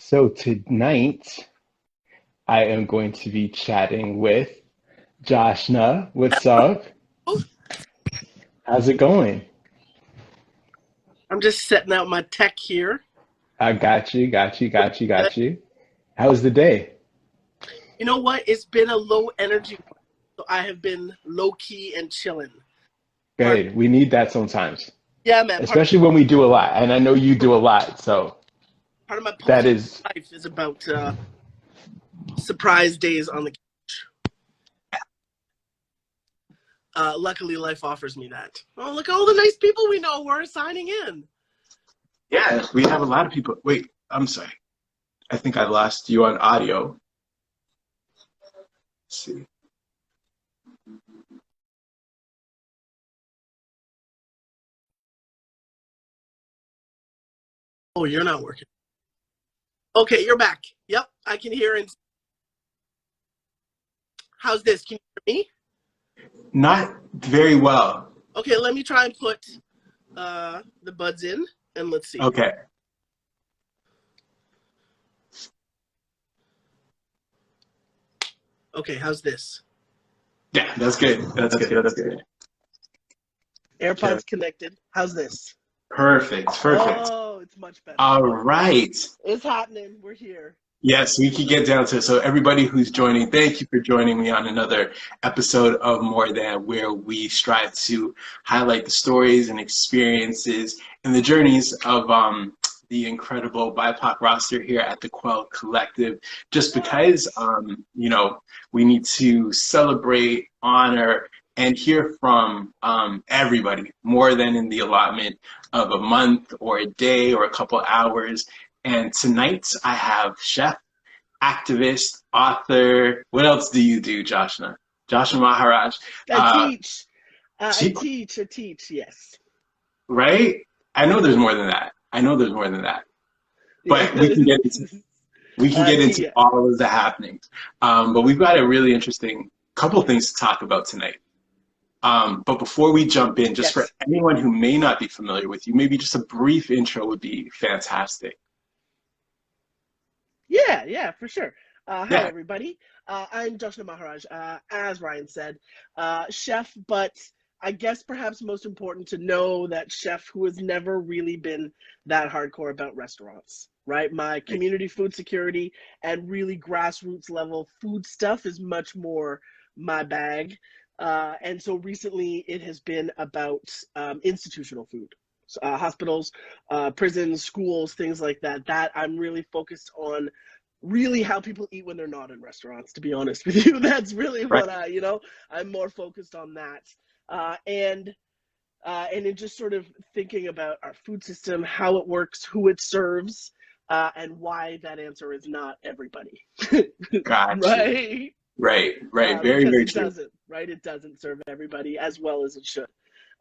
So tonight I am going to be chatting with Joshna. What's up? Oh, How's it going? I'm just setting out my tech here. I got you. How's the day? You know what? It's been a low energy one, so I have been low key and chilling. Part, Good. We need that sometimes, yeah, man. especially when we do a lot. And I know you do a lot, so Part of my that post is life is about surprise days on the couch. Luckily, life offers me that. Oh, look at all the nice people we know who are signing in. Yeah, we have a lot of people. Wait, I'm sorry. I think I lost you on audio. Let's see. Oh, you're not working. Okay, you're back. Yep, I can hear. And how's this? Can you hear me? Not very well. Okay, let me try and put the buds in, and let's see. Okay. Okay, how's this? Yeah, that's good. That's good. That's good. Okay. AirPods connected. How's this? Perfect. Oh, it's much better. All right. It's happening. We're here. Yes, we can get down to it. So everybody who's joining, thank you for joining me on another episode of More Than, where we strive to highlight the stories and experiences and the journeys of the incredible BIPOC roster here at the Quell Collective. Just because, we need to celebrate, honor, and hear from everybody more than in the allotment of a month or a day or a couple hours. And tonight I have chef, activist, author. What else do you do, Joshna? Joshua Maharaj. I teach. She, I teach, yes. right? I know there's more than that. But we can get into Yeah. all of the happenings. But we've got a really interesting couple things to talk about tonight. But before we jump in, just for Yes. anyone who may not be familiar with you, maybe just a brief intro would be fantastic. Yeah, for sure. Hi, Yeah, everybody. I'm Joshna Maharaj, as Ryan said, chef, but I guess perhaps most important to know that chef who has never really been that hardcore about restaurants, right? My community food security and really grassroots level food stuff is much more my bag. And so recently it has been about institutional food. Hospitals, prisons, schools, things like that. That I'm really focused on really how people eat when they're not in restaurants, to be honest with you. That's really right. what I'm more focused on that. And in just sort of thinking about our food system, how it works, who it serves, and why that answer is not everybody. Got you. Right? Right. Very, Because very it true. doesn't, right? It doesn't serve everybody as well as it should.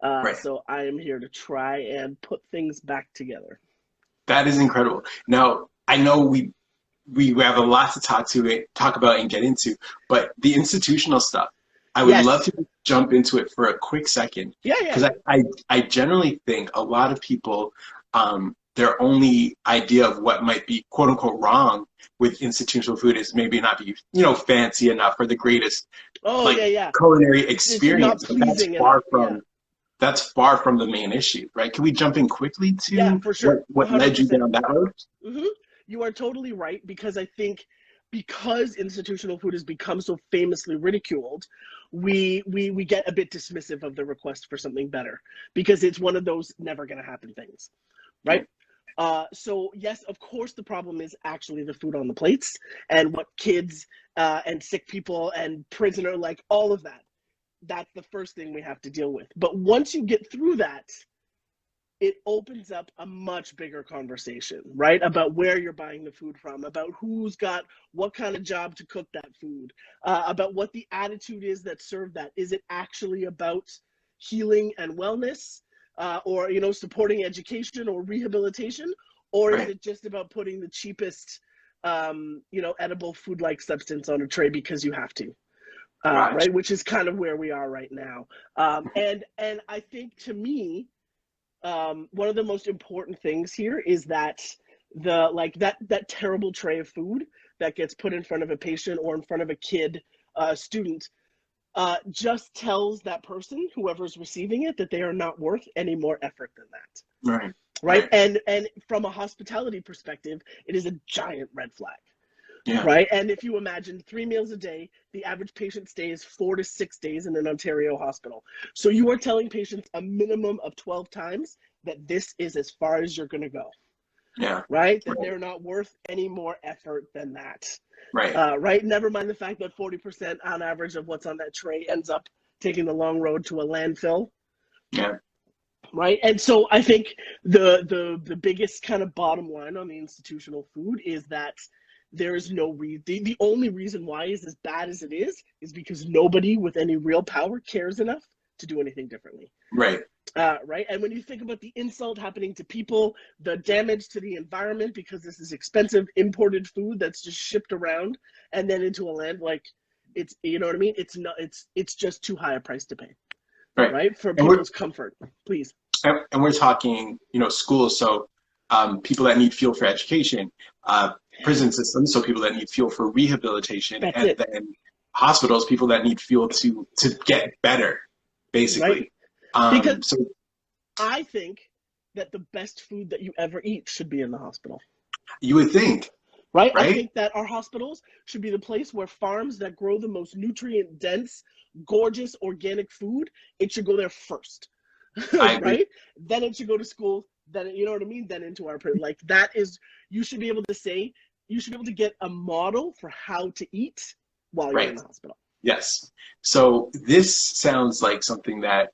Right. So I am here to try and put things back together. That is incredible. Now, I know we have a lot to talk about and get into, but the institutional stuff, I would love Yes. to jump into it for a quick second Yeah. because I generally think a lot of people their only idea of what might be quote unquote wrong with institutional food is maybe not be fancy enough or the greatest Oh, like yeah. culinary It's not experience, but pleasing enough. Yeah. that's far from the main issue, right? Can we jump in quickly Yeah, to for sure. what led you 100%. down that road? hmm You are totally right because I think because institutional food has become so famously ridiculed, we get a bit dismissive of the request for something better because it's one of those never going to happen things, right? So yes, of course, the problem is actually the food on the plates and what kids and sick people and prisoner like all of that. That's the first thing we have to deal with. But once you get through that, it opens up a much bigger conversation, right? About where you're buying the food from, about who's got what kind of job to cook that food, about what the attitude is that served that. Is it actually about healing and wellness, or supporting education or rehabilitation, or is Right. it just about putting the cheapest, edible food-like substance on a tray because you have to? Gotcha. Right, which is kind of where we are right now. And I think to me, one of the most important things here is that the like that terrible tray of food that gets put in front of a patient or in front of a kid, student, just tells that person, whoever's receiving it, that they are not worth any more effort than that. Right. Right. And from a hospitality perspective, it is a giant red flag. Yeah. Right. And if you imagine 3 meals a day, the average patient stays 4 to 6 days in an Ontario hospital. So you are telling patients a minimum of 12 times that this is as far as you're going to go. Yeah. Right. That they're not worth any more effort than that. Right. Right. Never mind the fact that 40% on average of what's on that tray ends up taking the long road to a landfill. Yeah. Right. And so I think the biggest kind of bottom line on the institutional food is that there is no reason. The only reason why is as bad as it is because nobody with any real power cares enough to do anything differently. Right. Right. And when you think about the insult happening to people, the damage to the environment, because this is expensive imported food that's just shipped around and then into a land, like it's, you know what I mean? It's just too high a price to pay. Right. Right. For people's comfort, please. And we're talking, schools. So people that need fuel for education, prison systems. So people that need fuel for rehabilitation, then hospitals, people that need fuel to get better, basically. Right. Because I think that the best food that you ever eat should be in the hospital. You would think. Right? I think that our hospitals should be the place where farms that grow the most nutrient-dense, gorgeous, organic food, it should go there first. Right? Then it should go to school. Then, you know what I mean? Then into our, like, that is, you should be able to get a model for how to eat while you're in the hospital. Yes. So this sounds like something that,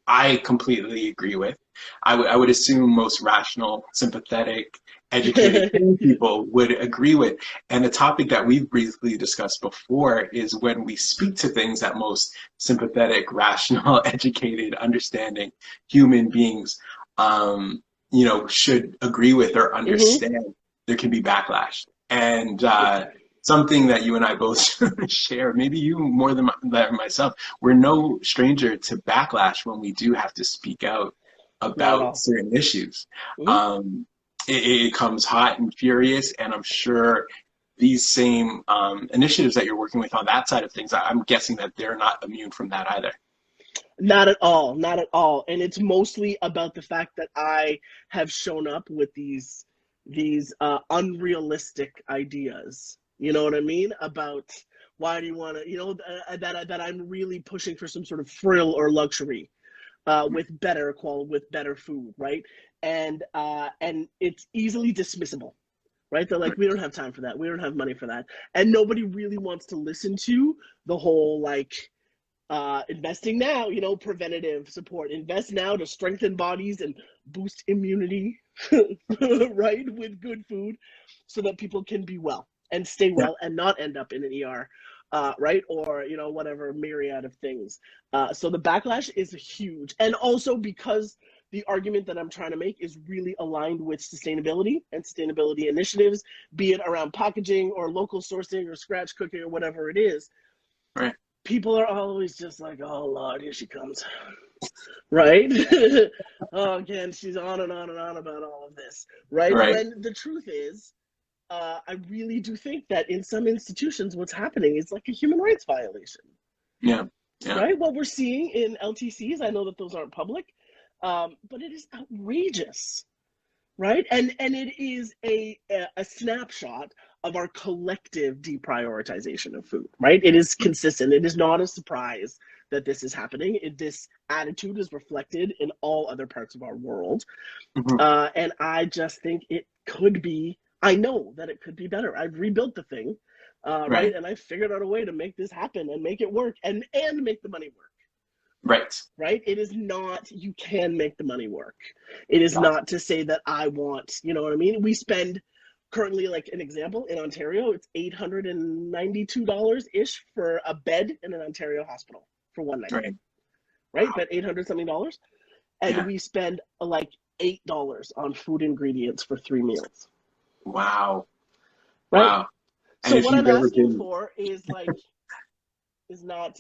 I completely agree with. I would assume most rational, sympathetic, educated people would agree with. And a topic that we've briefly discussed before is when we speak to things that most sympathetic, rational, educated, understanding human beings, should agree with or understand, there can be backlash. And something that you and I both share, maybe you more than myself, we're no stranger to backlash when we do have to speak out about certain issues. It comes hot and furious, and I'm sure these same initiatives that you're working with on that side of things, I'm guessing that they're not immune from that either. Not at all, not at all. And it's mostly about the fact that I have shown up with these unrealistic ideas. You know what I mean? About why do you want to, that I'm really pushing for some sort of frill or luxury with better quality, with better food, right? And it's easily dismissible, right? They're like, we don't have time for that. We don't have money for that. And nobody really wants to listen to the whole, like, investing now, preventative support. Invest now to strengthen bodies and boost immunity, right? With good food so that people can be well and stay well and not end up in an ER, right? Or, whatever myriad of things. So the backlash is huge. And also because the argument that I'm trying to make is really aligned with sustainability and sustainability initiatives, be it around packaging or local sourcing or scratch cooking or whatever it is. Right. People are always just like, oh, Lord, here she comes. Right? Oh, again, she's on and on and on about all of this. Right? When the truth is, I really do think that in some institutions, what's happening is like a human rights violation. Yeah. Right? What we're seeing in LTCs, I know that those aren't public, but it is outrageous. Right? And it is a snapshot of our collective deprioritization of food. Right? It is consistent. It is not a surprise that this is happening. This attitude is reflected in all other parts of our world. And I just think it could be, I know that it could be better. I've rebuilt the thing, right? And I figured out a way to make this happen and make it work and make the money work. Right? It is not, you can make the money work. It is not to say that I want, you know what I mean? We spend currently, like an example, in Ontario, it's $892-ish for a bed in an Ontario hospital for one night. Right? But $800 something dollars. And we spend like $8 on food ingredients for 3 meals. Wow. Right? Wow. So what I'm asking for is like, is not,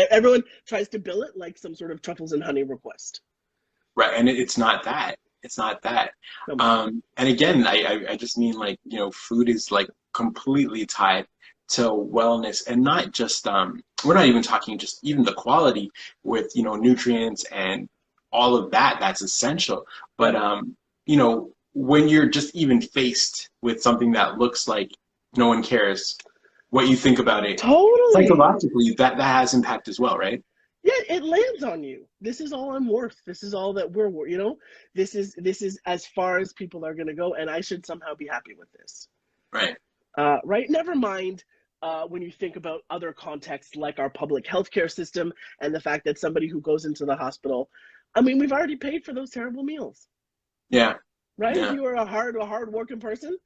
everyone tries to bill it like some sort of truffles and honey request. Right. And it's not that. It's not that. No. And again, I just mean like, food is like completely tied to wellness, and not just we're not even talking just even the quality with, nutrients and all of that that's essential. But when you're just even faced with something that looks like no one cares what you think about it, Totally. psychologically that has impact as well, right? Yeah, it lands on you. This is all I'm worth. This is all that we're worth. This is as far as people are gonna go, and I should somehow be happy with this. Right. Right. Never mind when you think about other contexts like our public healthcare system and the fact that somebody who goes into the hospital, I mean, we've already paid for those terrible meals. Yeah. Right. Yeah. If you are a hard working person,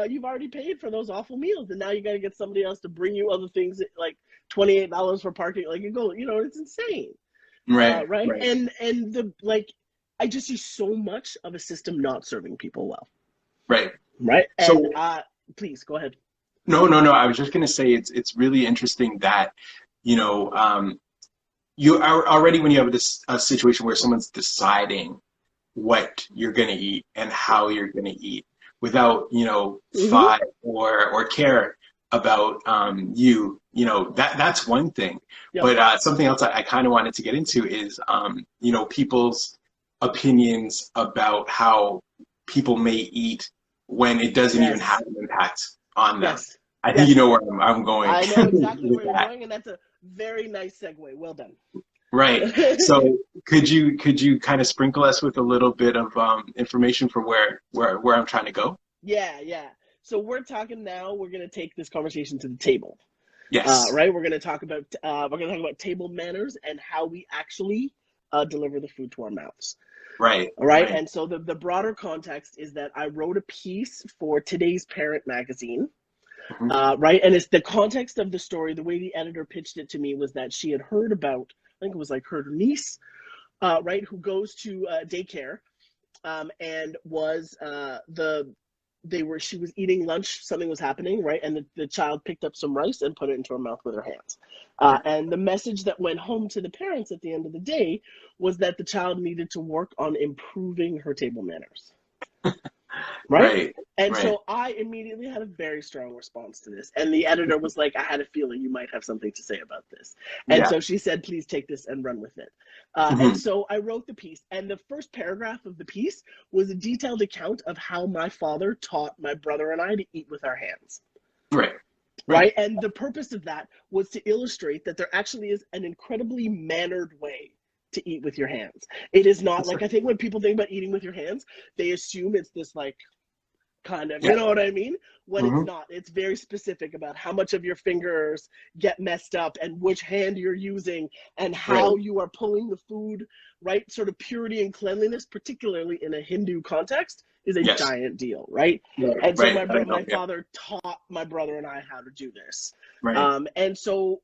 you've already paid for those awful meals, and now you got to get somebody else to bring you other things like $28 for parking. Like you go, it's insane. Right. Right. Right. And I just see so much of a system not serving people well. Right. Right. So And please go ahead. no. I was just gonna say it's really interesting that, you are already, when you have this situation where someone's deciding what you're gonna eat and how you're gonna eat without, thought or care about that's one thing. Yep. But something else I kind of wanted to get into is people's opinions about how people may eat when it doesn't even have an impact on them. Yes. I think you know where I'm going. I know exactly where you're that. going, and that's a very nice segue. Well done. Right. So could you kind of sprinkle us with a little bit of information for where I'm trying to go? Yeah. So we're talking now. We're going to take this conversation to the table. Yes. Right. We're going to talk about table manners and how we actually deliver the food to our mouths. Right. All right. And so the broader context is that I wrote a piece for Today's Parent magazine. Right. And it's the context of the story. The way the editor pitched it to me was that she had heard about, I think it was like her niece, right, who goes to daycare, and she was eating lunch, something was happening, right, and the child picked up some rice and put it into her mouth with her hands. And the message that went home to the parents at the end of the day was that the child needed to work on improving her table manners. Right? And so I immediately had a very strong response to this. And the editor was like, I had a feeling you might have something to say about this. And so she said, please take this and run with it. And so I wrote the piece. And the first paragraph of the piece was a detailed account of how my father taught my brother and I to eat with our hands. Right. And the purpose of that was to illustrate that there actually is an incredibly mannered way to eat with your hands. It is not like, I think when people think about eating with your hands, they assume it's this like kind of, you know what I mean? When it's not, it's very specific about how much of your fingers get messed up and which hand you're using and how you are pulling the food, right? Sort of purity and cleanliness, particularly in a Hindu context, is a giant deal, right? And so my father taught my brother and I how to do this. And so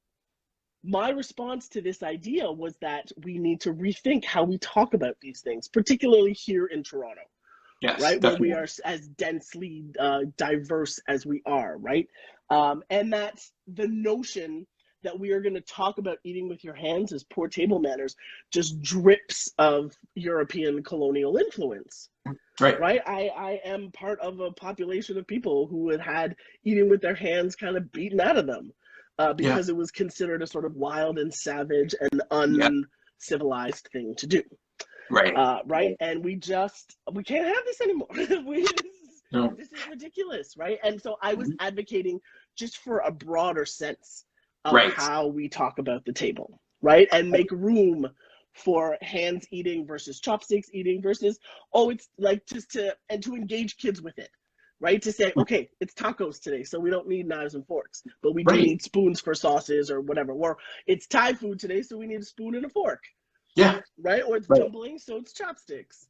my response to this idea was that we need to rethink how we talk about these things, particularly here in Toronto, right? Definitely. Where we are as densely diverse as we are, right? And that's the notion that we are going to talk about eating with your hands as poor table manners just drips of European colonial influence. Right? I am part of a population of people who had eating with their hands kind of beaten out of them. Because it was considered a sort of wild and savage and uncivilized thing to do. Right. And we can't have this anymore. This is ridiculous. Right. And so I was advocating just for a broader sense of how we talk about the table. Right. And make room for hands eating versus chopsticks eating versus, it's like to engage kids with it. Right? To say, okay, it's tacos today, so we don't need knives and forks, but we do need spoons for sauces or whatever. Or it's Thai food today, so we need a spoon and a fork. Right? Or it's dumpling, so it's chopsticks.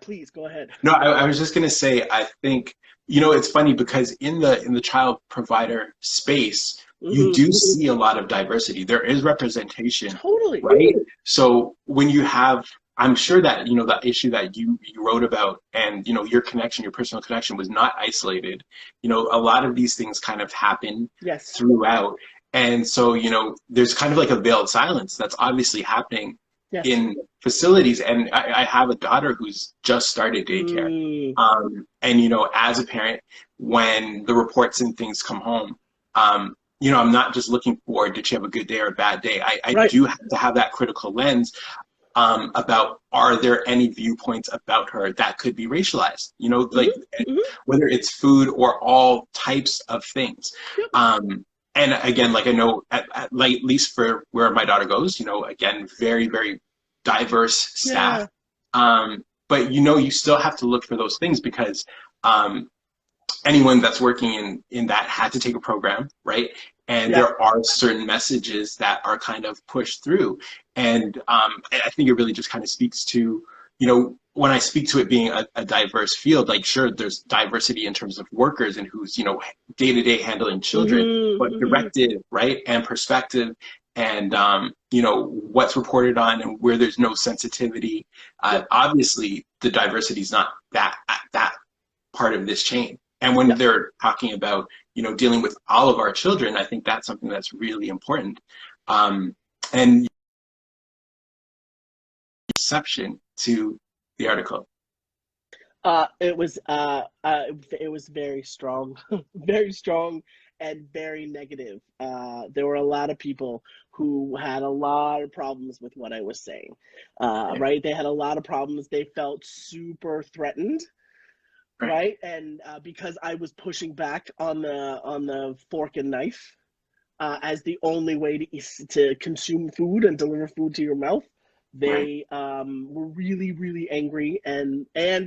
Please go ahead. No, I was just gonna say, I think, it's funny because in the child provider space, you do see a lot of diversity. There is representation. Totally. Right? So when you have, I'm sure that, that issue that you wrote about and, your connection, your personal connection was not isolated. A lot of these things kind of happen throughout. And so, there's kind of like a veiled silence that's obviously happening Yes. in facilities. And I have a daughter who's just started daycare. Mm, And, you know, as a parent, when the reports and things come home, you know, I'm not just looking for, did she have a good day or a bad day? I right. do have to have that critical lens about, are there any viewpoints about her that could be racialized? You know, Hmm. like Hmm. whether it's food or all types of things. Yep. And again, like I know like, at least for where my daughter goes, you know, again, very, very diverse staff. Yeah. But you know, you still have to look for those things because um, anyone that's working in that had to take a program, right? And Yeah. there are certain messages that are kind of pushed through. And I think it really just kind of speaks to, you know, when I speak to it being a diverse field, like sure, there's diversity in terms of workers and who's, you know, day to day handling children, Hmm. but Hmm. directive, right, and perspective, and you know, what's reported on and where there's no sensitivity. Yep. Obviously, the diversity is not that part of this chain. And when Yep. they're talking about, you know, dealing with all of our children, I think that's something that's really important. And exception to the article. It was very strong, very strong, and very negative. There were a lot of people who had a lot of problems with what I was saying. Yeah, Right? They had a lot of problems. They felt super threatened, right. right? And because I was pushing back on the fork and knife as the only way to consume food and deliver food to your mouth, Right. they were really, really angry and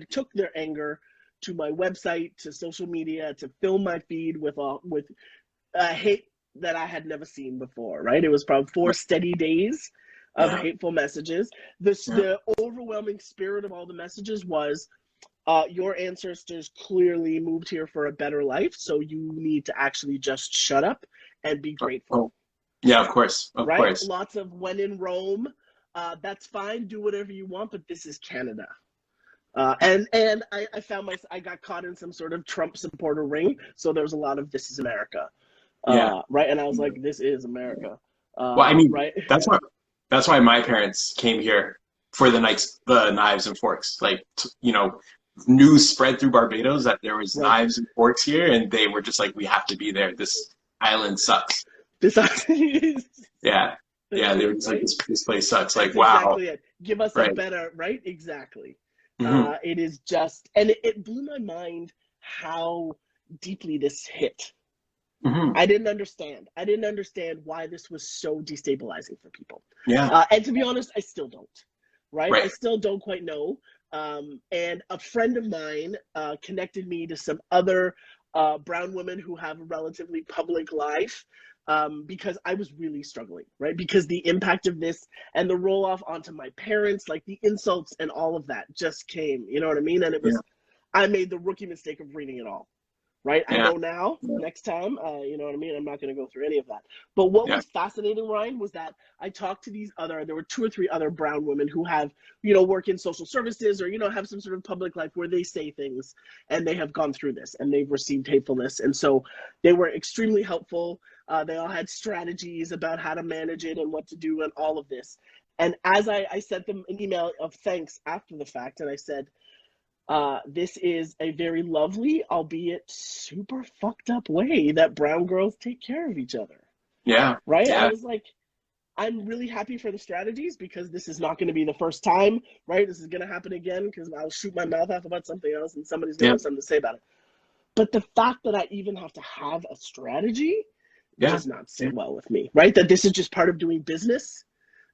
took their anger to my website, to social media, to fill my feed with hate that I had never seen before. Right? It was probably 4 steady days of Yeah. hateful messages. Yeah. The overwhelming spirit of all the messages was, your ancestors clearly moved here for a better life, so you need to actually just shut up and be grateful. Oh, yeah, of course. Of Right? course. Lots of when in Rome, that's fine, do whatever you want, but this is Canada. And I found I got caught in some sort of Trump supporter ring, so there was a lot of this is America, Yeah. right? And I was like, this is America, Well, I mean, right? that's why my parents came here for the knives and forks. Like, you know, news spread through Barbados that there was Right. knives and forks here, and they were just like, we have to be there. This island sucks. This is Yeah. Yeah, they were just like, right. this place sucks. Like, That's wow. exactly it. Give us a Right. better, right? Exactly. Hmm. It is just, and it blew my mind how deeply this hit. Hmm. I didn't understand. I didn't understand why this was so destabilizing for people. Yeah. And to be honest, I still don't. Right? I Right. still don't quite know. And a friend of mine connected me to some other brown women who have a relatively public life, because I was really struggling, right? Because the impact of this and the roll off onto my parents, like the insults and all of that just came, you know what I mean? And it Yeah. was, I made the rookie mistake of reading it all. Right? I Yeah. know now, Yeah. next time, you know what I mean? I'm not going to go through any of that. But what Yeah. was fascinating, Ryan, was that I talked to there were 2 or 3 other brown women who have, you know, work in social services or, you know, have some sort of public life where they say things and they have gone through this and they've received hatefulness. And so they were extremely helpful. They all had strategies about how to manage it and what to do and all of this. And as I sent them an email of thanks after the fact, and I said, this is a very lovely, albeit super fucked up way that brown girls take care of each other. Yeah. Right? I Yeah. was like, I'm really happy for the strategies because this is not going to be the first time, right? This is going to happen again because I'll shoot my mouth off about something else and somebody's going to Yeah. have something to say about it. But the fact that I even have to have a strategy Yeah. does not sit well with me, right? That this is just part of doing business.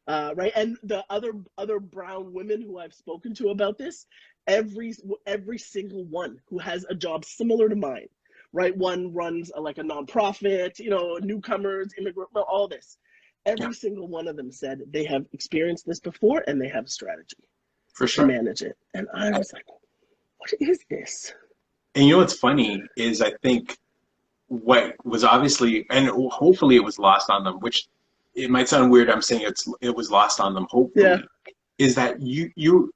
Right, and the other brown women who I've spoken to about this, every single one who has a job similar to mine, right? One runs like a nonprofit, you know, newcomers, immigrant, all this. Yeah. Every single one of them said they have experienced this before and they have a strategy For to sure. manage it. And I was like, what is this? And you know what's funny is I think what was obviously, and hopefully it was lost on them, which it might sound weird. I'm saying it was lost on them. Yeah, Hopefully, is that you,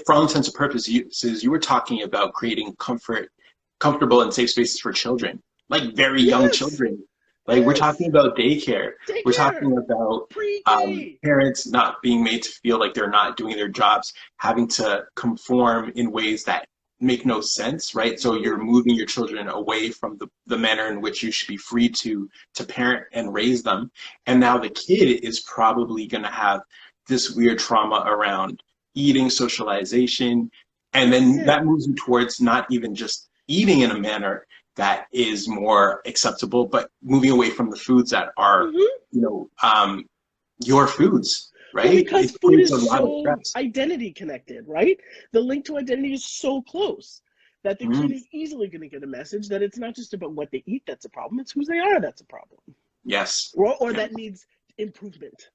for all intents and purposes, you were talking about creating comfortable and safe spaces for children, like very young yes, children. Like we're talking Yes. about daycare. We're Daycare. talking about Pre-K. parents not being made to feel like they're not doing their jobs, having to conform in ways that make no sense, right? So you're Mhm. moving your children away from the manner in which you should be free to parent and raise them. And now the kid is probably going to have this weird trauma around eating, socialization, and then Yeah. that moves you towards not even just eating in a manner that is more acceptable, but moving away from the foods that are, Hmm. you know, your foods, Well, right? because It food creates a is lot of so stress. identity connected, right? The link to identity is so close that the kid Mm, is easily going to get a message that it's not just about what they eat that's a problem, it's who they are that's a problem. yes. Or Yeah. that needs improvement.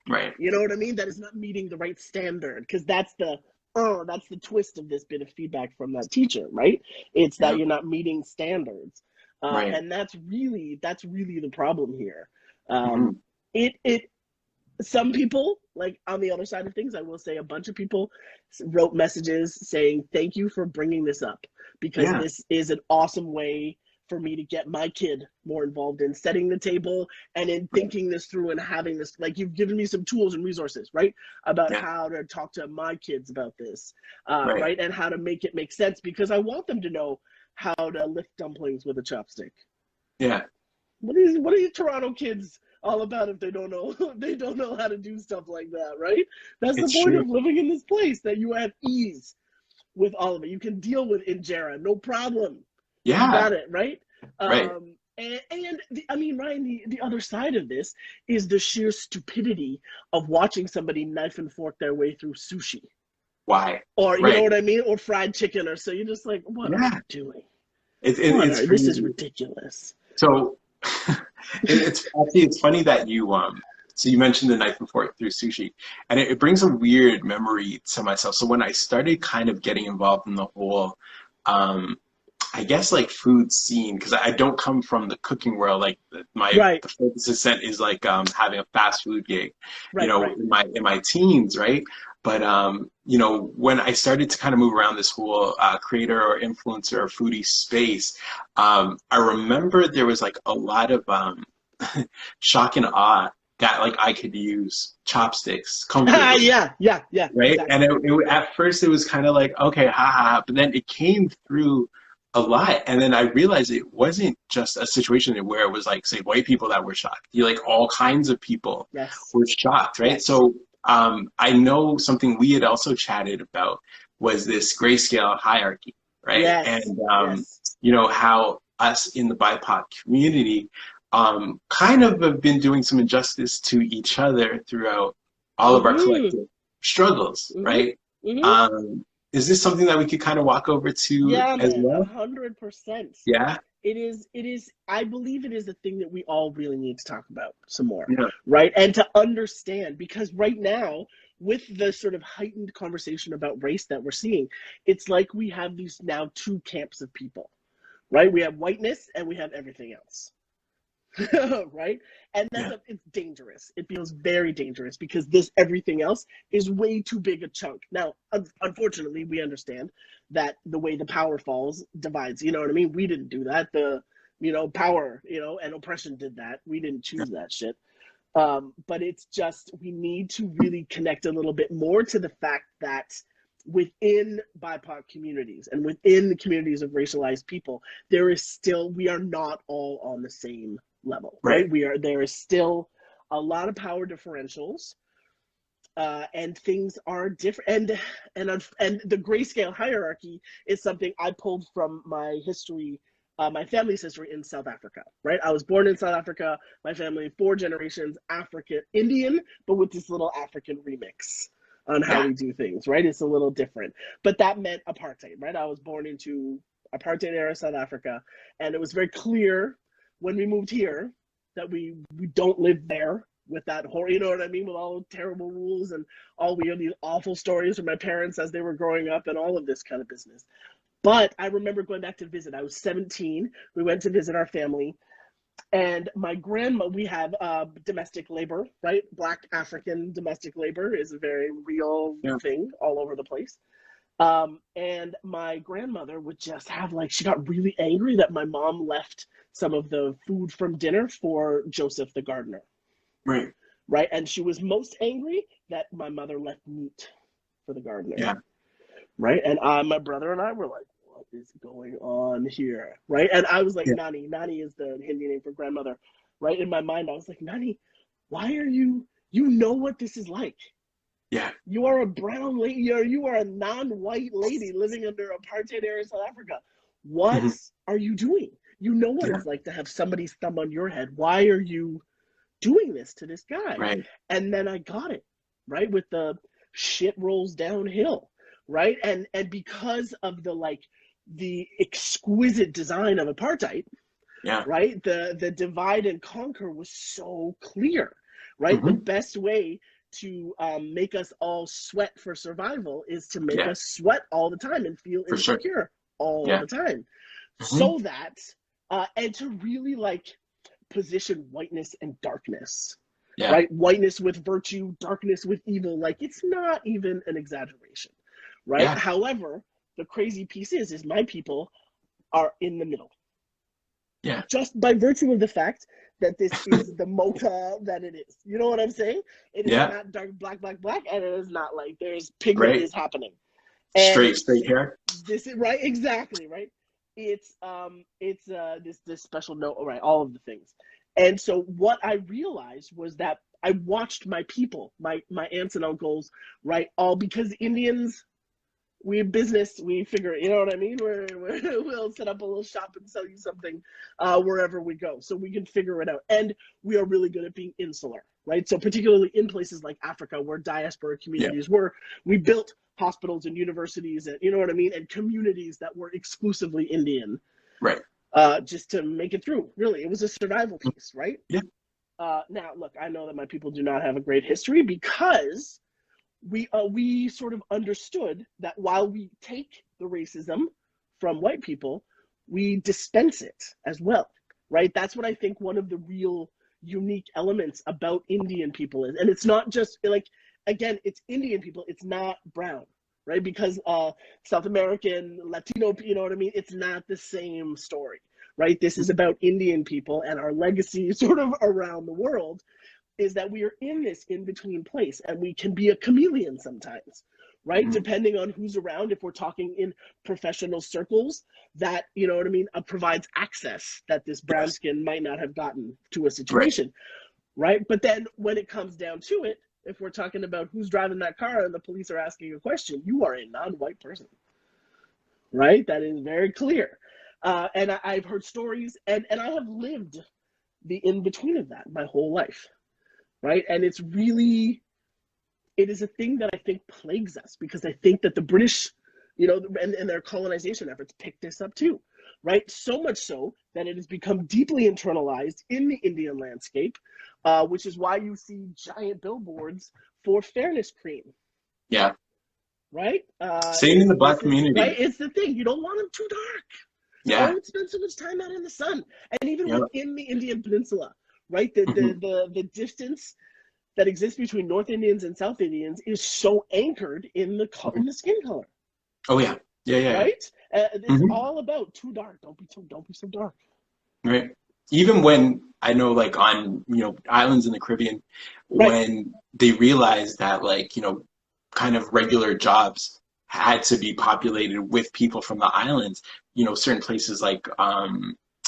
Right. You know what I mean? That is not meeting the right standard because that's the twist of this bit of feedback from that teacher, right? It's that Yeah. you're not meeting standards, Right. and that's really the problem here. Mm, It some people, like on the other side of things, I will say a bunch of people wrote messages saying thank you for bringing this up because yeah. this is an awesome way for me to get my kid more involved in setting the table and in Right. thinking this through and having this, like, you've given me some tools and resources, right, about Yeah. how to talk to my kids about this, Right. right, and how to make it make sense because I want them to know how to lift dumplings with a chopstick. Yeah. What are you Toronto kids all about if they don't know they don't know how to do stuff like that, right? That's the It's point true. of living in this place, that you have ease with all of it. You can deal with injera, no problem. You Yeah. got it, right? Right. I mean, Ryan, the other side of this is the sheer stupidity of watching somebody knife and fork their way through sushi. Why? Or, you know Right. what I mean? Or fried chicken, or so you're just like, what are Yeah. you doing? It's This is crazy. ridiculous. So it's funny that you so you mentioned the knife and fork through sushi, and it brings a weird memory to myself. So when I started kind of getting involved in the whole um I guess like food scene, because I don't come from the cooking world. Like Right, the furthest set is like having a fast food gig, right, right. in my teens, right? But when I started to kind of move around this whole creator or influencer or foodie space, I remember there was like a lot of shock and awe that like I could use chopsticks comfortably, Yeah, yeah, yeah, right? And exactly. at first it was kind of like, okay, ha ha, ha, but then it came through a lot. And then I realized it wasn't just a situation where it was like, say, white people that were shocked. You like all kinds of people Yes, were shocked, right? yes. So I know something we had also chatted about was this grayscale hierarchy, right? Yes, And yes. how us in the BIPOC community kind of have been doing some injustice to each other throughout all of our Mm-hmm. collective struggles, Mm-hmm. right? Mm-hmm. Um, is this something that we could kind of walk over to Yeah, as man, well? 100%. Yeah, It is, I believe it is the thing that we all really need to talk about some more, yeah, right? And to understand, because right now, with the sort of heightened conversation about race that we're seeing, it's like we have these now two camps of people, right? We have whiteness and we have everything else. Right? And yeah, it's dangerous. It feels very dangerous because this everything else is way too big a chunk. Now, unfortunately, we understand that the way the power falls divides. You know what I mean? We didn't do that. Power, and oppression did that. We didn't yeah, choose that shit. But it's just we need to really connect a little bit more to the fact that within BIPOC communities and within the communities of racialized people, we are not all on the same level, right, right? There is still a lot of power differentials, and things are different. And the grayscale hierarchy is something I pulled from my history, my family's history in South Africa, right? I was born in South Africa. My family, four generations African Indian, but with this little African remix on how yeah, we do things, right? It's a little different, but that meant apartheid, right? I was born into apartheid era South Africa, and it was very clear when we moved here that we don't live there with that horror, you know what I mean, with all the terrible rules and all we have these awful stories from my parents as they were growing up and all of this kind of business. But I remember going back to visit. I was 17. We went to visit our family, and my grandma. We have domestic labor, right? Black African domestic labor is a very real yeah, thing all over the place. And my grandmother would just have like, she got really angry that my mom left some of the food from dinner for Joseph the gardener. Right. Right. And she was most angry that my mother left meat for the gardener. Yeah. Right. And my brother and I were like, what is going on here? Right. And I was like, Yeah. Nani. Nani is the Hindi name for grandmother. Right. In my mind, I was like, Nani, why are you know what this is like? Yeah. You are a brown lady. You are a non-white lady living under apartheid era South Africa. What are you doing? You know what it's like to have somebody's thumb on your head. Why are you doing this to this guy? Right. And then I got it, right? With the shit rolls downhill, right? And because of the exquisite design of apartheid, Yeah. right? The divide and conquer was so clear, right? The best way to make us all sweat for survival is to make us sweat all the time and feel insecure all the time. So that, and to really like position whiteness and darkness, right? Whiteness with virtue, darkness with evil. Like it's not even an exaggeration, right? Yeah. However, the crazy piece is my people are in the middle. Yeah. Just by virtue of the fact that this is the mocha that it is. You know what I'm saying? It is not dark, black, and it is not like there's pigment is happening. And straight hair. This is right, exactly, right? It's this special note, right? All of the things. And so what I realized was that I watched my people, my aunts and uncles, right? All because Indians, we have business, we figure, you know what I mean? We'll set up a little shop and sell you something wherever we go. So we can figure it out. And we are really good at being insular, right? So particularly in places like Africa where diaspora communities were, we built hospitals and universities and, you know what I mean? And communities that were exclusively Indian. Right. Just to make it through, really. It was a survival piece, right? Yeah. Now, look, I know that my people do not have a great history because we sort of understood that while we take the racism from white people, we dispense it as well, right? That's what I think one of the real unique elements about Indian people is. And it's not just like, again, it's Indian people, it's not brown, right? Because South American, Latino, you know what I mean? It's not the same story, right? This is about Indian people and our legacy sort of around the world. Is that we are in this in-between place and we can be a chameleon sometimes, right? Depending on who's around. If we're talking in professional circles, that, you know what I mean, provides access that this brown skin might not have gotten to a situation, right? But then when it comes down to it, if we're talking about who's driving that car and the police are asking a question, you are a non-white person, right? That is very clear. And I've heard stories and I have lived the in-between of that my whole life. Right. And it is a thing that I think plagues us because I think that the British, you know, and their colonization efforts picked this up too. Right. So much so that it has become deeply internalized in the Indian landscape, which is why you see giant billboards for fairness cream. Yeah. Right. Same in the Black community. Right. It's the thing. You don't want them too dark. Yeah. Don't spend so much time out in the sun. And even within the Indian Peninsula. Right, the distance that exists between North Indians and South Indians is so anchored in the skin color. Oh yeah, Right, it's all about too dark. Don't be so dark. Right. Even when I know, like on islands in the Caribbean, when they realized that kind of regular jobs had to be populated with people from the islands, certain places like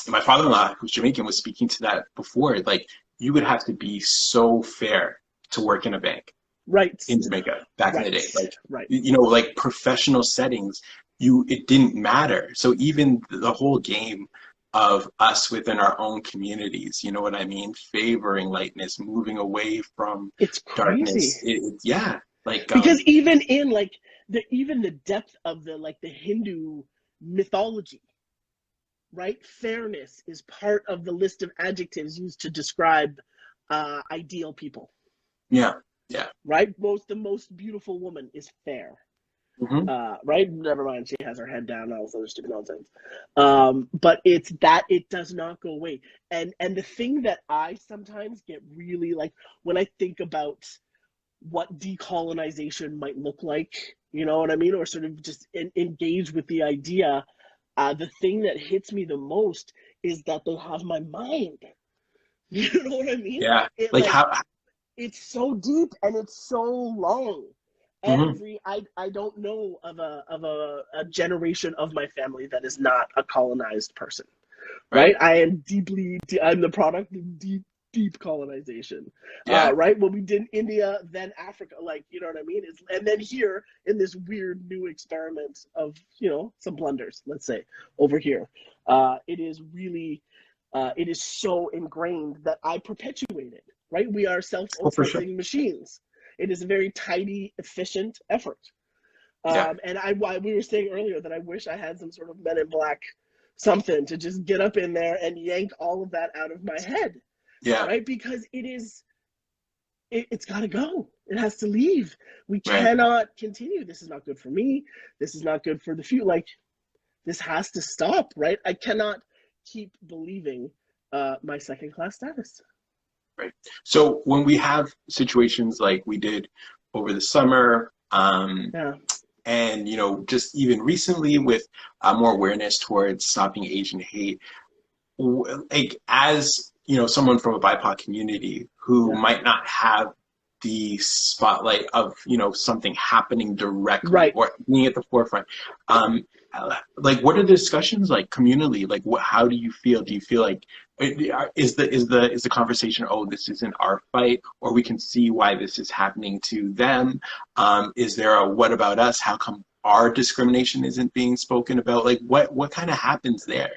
my father-in-law, who's Jamaican, was speaking to that before. Like, you would have to be so fair to work in a bank, in Jamaica back in the day. Like, like professional settings, it didn't matter. So even the whole game of us within our own communities, you know what I mean, favoring lightness, moving away from darkness. Because even in the depth of the Hindu mythology. Right? Fairness is part of the list of adjectives used to describe ideal people. Yeah. Yeah. Right? The most beautiful woman is fair. Right? Never mind, she has her head down and all this other stupid nonsense. But it's that it does not go away. And the thing that I sometimes get really when I think about what decolonization might look like you know what I mean? Or sort of just engage with the idea. The thing that hits me the most is that they have my mind. You know what I mean? Yeah. It Like like how, it's so deep and it's so long. mhm, I don't know of a generation of my family that is not a colonized person, right? right. I'm the product of deep colonization, Yeah. right? What we did in India, then Africa, like, you know what I mean? And then here in this weird new experiment of, you know, some blunders, let's say, over here. It is really, it is so ingrained that I perpetuate it, right? We are Oh, for sure. self-oppressing machines. It is a very tidy, efficient effort. Yeah. And we were saying earlier that I wish I had some sort of Men in Black something to just get up in there and yank all of that out of my head, Yeah. right? Because it's got to go. It has to leave. We Right. cannot continue. This is not good for me. This is not good for the future. Like, this has to stop, right? I cannot keep believing my second class status. Right. So when we have situations like we did over the summer, Yeah. and you know, just even recently with more awareness towards stopping Asian hate, like as you know, someone from a BIPOC community who Yeah. might not have the spotlight of you know something happening directly Right. or being at the forefront, um, like what are the discussions like communally? Like, what? How do you feel? Do you feel like is the conversation? Oh, this isn't our fight, or we can see why this is happening to them. Is there a what about us? How come our discrimination isn't being spoken about? Like, what kind of happens there?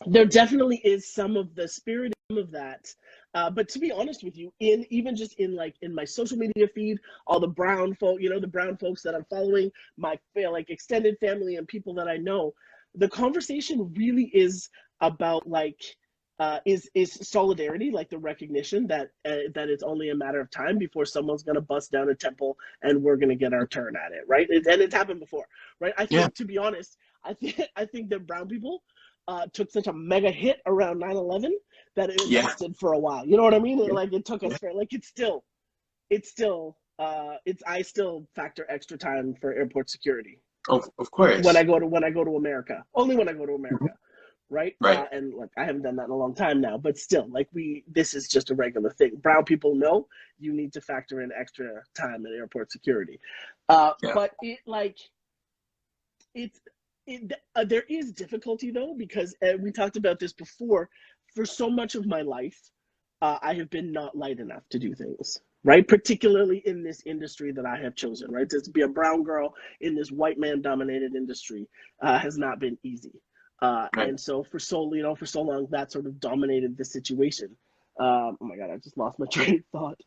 There definitely is some of the spirit of that. But to be honest with you, in even just in like in my social media feed, all the brown folk, you know, the brown folks that I'm following, my like extended family and people that I know, the conversation really is about like is solidarity, like the recognition that it's only a matter of time before someone's gonna bust down a temple and we're gonna get our turn at it, right? And it's happened before, right? I Yeah, think, to be honest, I think that brown people took such a mega hit around 9/11 that it yeah, lasted for a while. You know what I mean? yeah, Like it took us yeah. for like it's I still factor extra time for airport security Of course. when I go to America. Only when I go to Mhm. America, right? Right. And like I haven't done that in a long time now, but still, like this is just a regular thing. Brown people know you need to factor in extra time at airport security, Yeah. but it's there is difficulty though because we talked about this before. For so much of my life, I have been not light enough to do things right, particularly in this industry that I have chosen. Right, to be a brown girl in this white man dominated industry has not been easy, Right. and so for so long that sort of dominated the situation. Oh my god, I just lost my train of thought.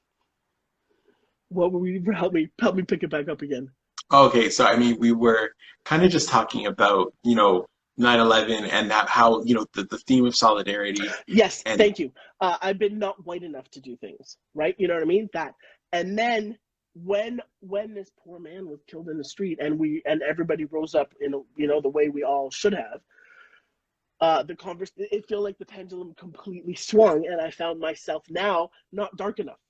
What were we? Help me pick it back up again. Okay, so I mean, we were kind of just talking about, you know, 9/11 and that how, you know, the theme of solidarity Yes, and thank you. I've been not white enough to do things, right? You know what I mean? That, and then when this poor man was killed in the street, and everybody rose up in you know the way we all should have, it felt like the pendulum completely swung, and I found myself now not dark enough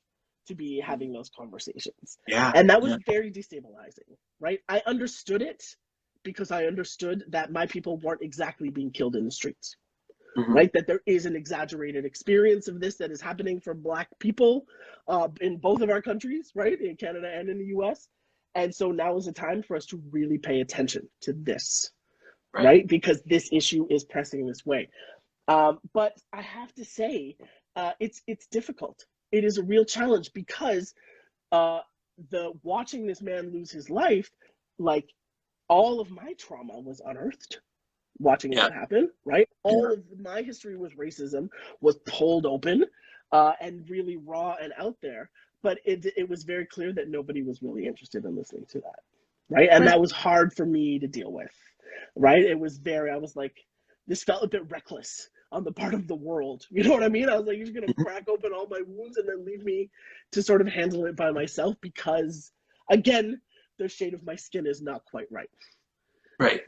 to be having those conversations, yeah, and that was yeah, very destabilizing, right? I understood it because I understood that my people weren't exactly being killed in the streets, hmm, right? That there is an exaggerated experience of this that is happening for Black people in both of our countries, right? In Canada and in the US. And so now is the time for us to really pay attention to this, right, right? Because this issue is pressing this way. But I have to say, it's difficult. It is a real challenge because uh, the watching this man lose his life, like all of my trauma was unearthed watching yeah, that happen, right? yeah, All of my history with racism was pulled open and really raw and out there. But it was very clear that nobody was really interested in listening to that, right? And right, that was hard for me to deal with, right? I was like, this felt a bit reckless on the part of the world. You know what I mean? I was like, you're just going to mhm, crack open all my wounds and then leave me to sort of handle it by myself because, again, the shade of my skin is not quite right. right,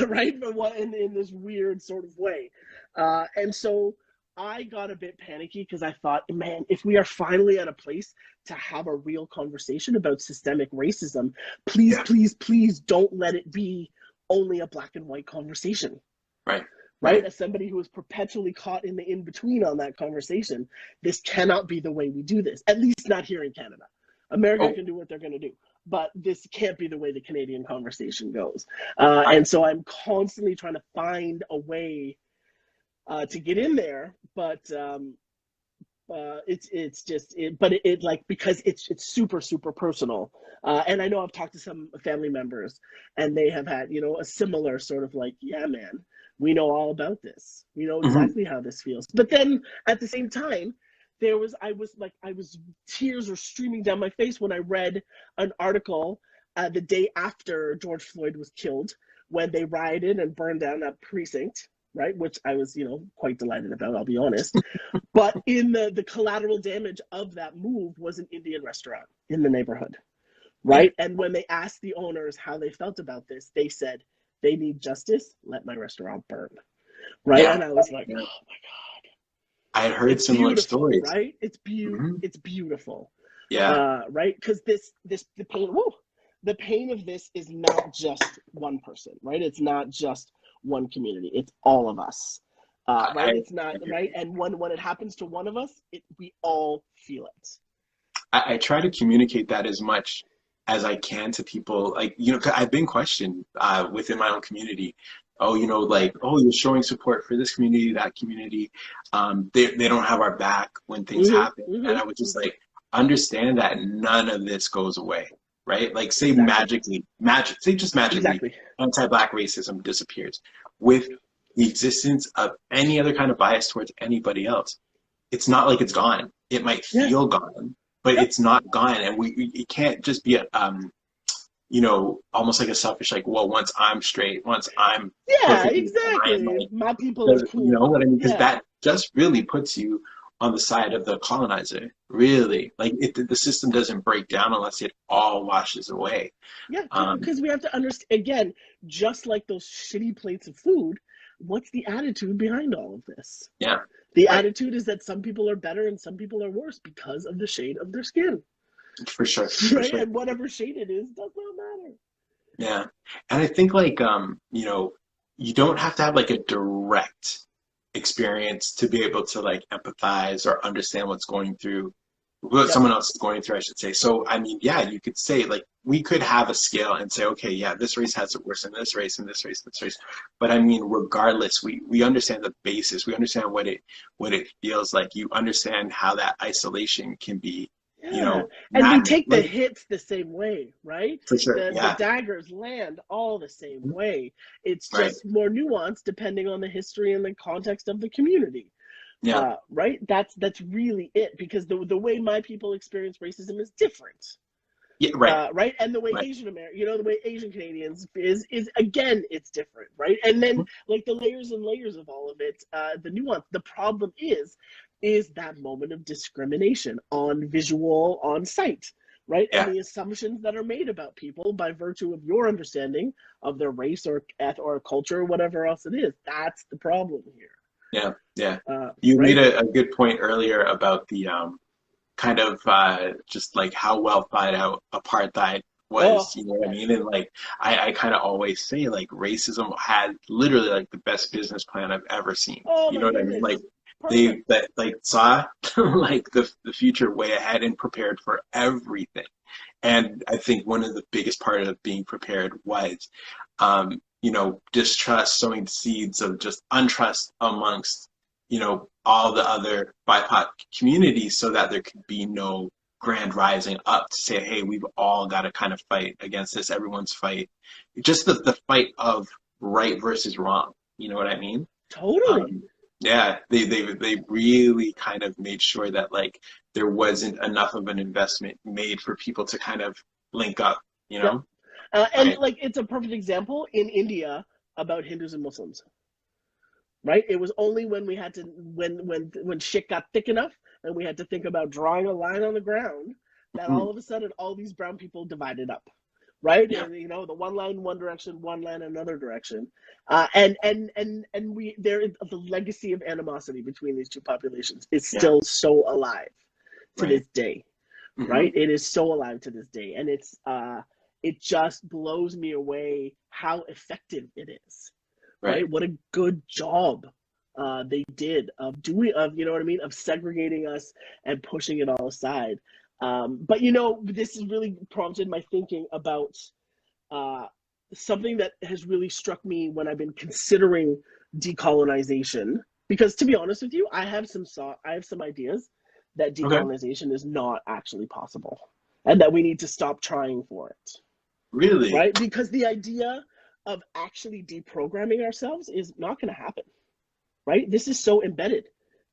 Right? But what in this weird sort of way. And so I got a bit panicky because I thought, man, if we are finally at a place to have a real conversation about systemic racism, please, Yeah. please, please don't let it be only a black and white conversation. Right. Right? As somebody who is perpetually caught in the in-between on that conversation, this cannot be the way we do this, at least not here in Canada. America can do what they're going to do, but this can't be the way the Canadian conversation goes. And so I'm constantly trying to find a way to get in there, but it's just like, because it's super super personal, and I know I've talked to some family members, and they have had, you know, a similar sort of like, yeah, man, we know all about this, we know exactly how this feels. But then at the same time, tears were streaming down my face when I read an article the day after George Floyd was killed, when they rioted and burned down that precinct, right? Which I was, you know, quite delighted about, I'll be honest. But in the collateral damage of that move was an Indian restaurant in the neighborhood, right? And when they asked the owners how they felt about this, they said, they need justice, let my restaurant burn, right? And I was like, oh my God. I had heard it's similar stories. Right? It's beautiful. Yeah. Right? Because the pain of this is not just one person, right? It's not just one community. It's all of us, right? It's not right. And when it happens to one of us, we all feel it. I try to communicate that as much as I can to people. Like, you know, 'cause I've been questioned within my own community. Oh, you know, like, oh, you're showing support for this community, that community. They don't have our back when things happen. And I would just like, understand that none of this goes away, right? Like, say magically, anti-Black racism disappears. With the existence of any other kind of bias towards anybody else, it's not like it's gone. It might feel gone, but it's not gone. And it can't just be you know, almost like a selfish, like, well, once I'm straight, once I'm exactly fine, like, my people are cool. You know what I mean? Because that just really puts you on the side of the colonizer. Really, like, the system doesn't break down unless it all washes away. Yeah, because we have to understand, again, just like those shitty plates of food, what's the attitude behind all of this? Yeah, the attitude is that some people are better and some people are worse because of the shade of their skin. For sure. Right? And whatever shade it is does not matter. Yeah. And I think, like, you know, you don't have to have like a direct experience to be able to like empathize or understand what someone else is going through, I should say. So, I mean, yeah, you could say, like, we could have a scale and say, okay, yeah, this race has it worse than this race and this race and this race. But I mean, regardless, we understand the basis. We understand what it feels like. You understand how that isolation can be. You know, and we take the hits the same way, right? For sure. The daggers land all the same way. It's just more nuanced depending on the history and the context of the community. Yeah. Right? That's really it, because the way my people experience racism is different. Yeah, right. Right? And the way the way Asian Canadians is again, it's different, right? And then like the layers and layers of all of it, the nuance. The problem is that moment of discrimination on visual, on sight, right? Yeah. And the assumptions that are made about people by virtue of your understanding of their race or culture or whatever else it is. That's the problem here. Yeah. You made a good point earlier about the kind of just like how well thought out apartheid was, you know what I mean? And like, I kind of always say, like, racism had literally like the best business plan I've ever seen. You know what I mean? Like, they saw like the future way ahead and prepared for everything. And I think one of the biggest part of being prepared was, you know, distrust, sowing seeds of just untrust amongst, you know, all the other BIPOC communities, so that there could be no grand rising up to say, hey, we've all got to kind of fight against this. Everyone's fight, just the fight of right versus wrong. You know what I mean? Totally. Yeah, they really kind of made sure that like there wasn't enough of an investment made for people to kind of link up, you know? And like, it's a perfect example in India about Hindus and Muslims, right? It was only when we had to, when shit got thick enough and we had to think about drawing a line on the ground, that all of a sudden all these brown people divided up, right? Yeah. And you know, the one line in one direction, one line in another direction, and we there the legacy of animosity between these two populations is Yeah. still so alive to Right. this day, Hmm. right? It is so alive to this day, and it just blows me away how effective it is, Right. right? What a good job they did of doing, of, you know what I mean, of segregating us and pushing it all aside. But you know, this has really prompted my thinking about uh, something that has really struck me when I've been considering decolonization. Because to be honest with you, I have some ideas that Okay. decolonization is not actually possible, and that we need to stop trying for it, Really? right? Because the idea of actually deprogramming ourselves is not going to happen, right? This is so embedded.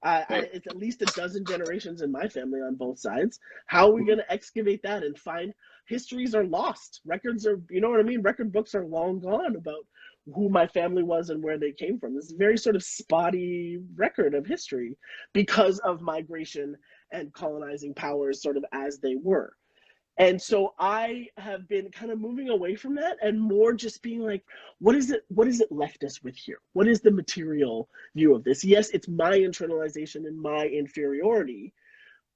Right. It's at least a dozen generations in my family on both sides. How are we going to excavate that and find histories are lost? Records are, you know what I mean? Record books are long gone about who my family was and where they came from. This is a very sort of spotty record of history because of migration and colonizing powers sort of as they were. And so I have been kind of moving away from that and more just being like, what is it left us with here? What is the material view of this? Yes, it's my internalization and my inferiority,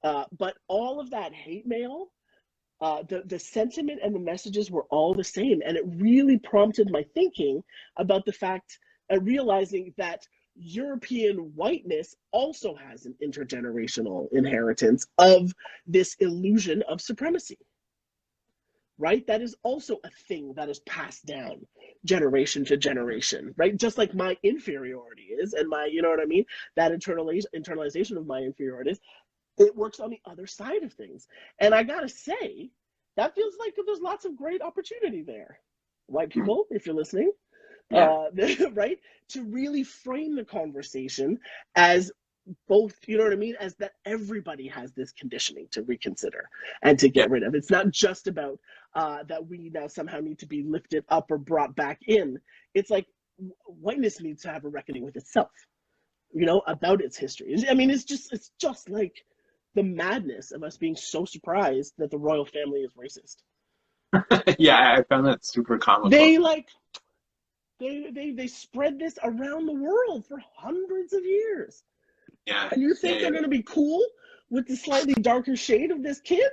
but all of that hate mail, the sentiment and the messages were all the same. And it really prompted my thinking about the fact and realizing that European whiteness also has an intergenerational inheritance of this illusion of supremacy, right? That is also a thing that is passed down generation to generation, right? Just like my inferiority is, and my, you know what I mean? That internalization of my inferiorities, it works on the other side of things. And I gotta say, that feels like there's lots of great opportunity there. White people, if you're listening, Yeah. right? To really frame the conversation as both, you know what I mean, as that everybody has this conditioning to reconsider and to Yeah. get rid of. It's not just about that we now somehow need to be lifted up or brought back in. It's like whiteness needs to have a reckoning with itself, you know, about its history. I mean, it's just like the madness of us being so surprised that the royal family is racist. Yeah, I found that super comical. They like they spread this around the world for hundreds of years. Yeah. And you Yeah. think Yeah. they're going to be cool with the slightly darker shade of this kid?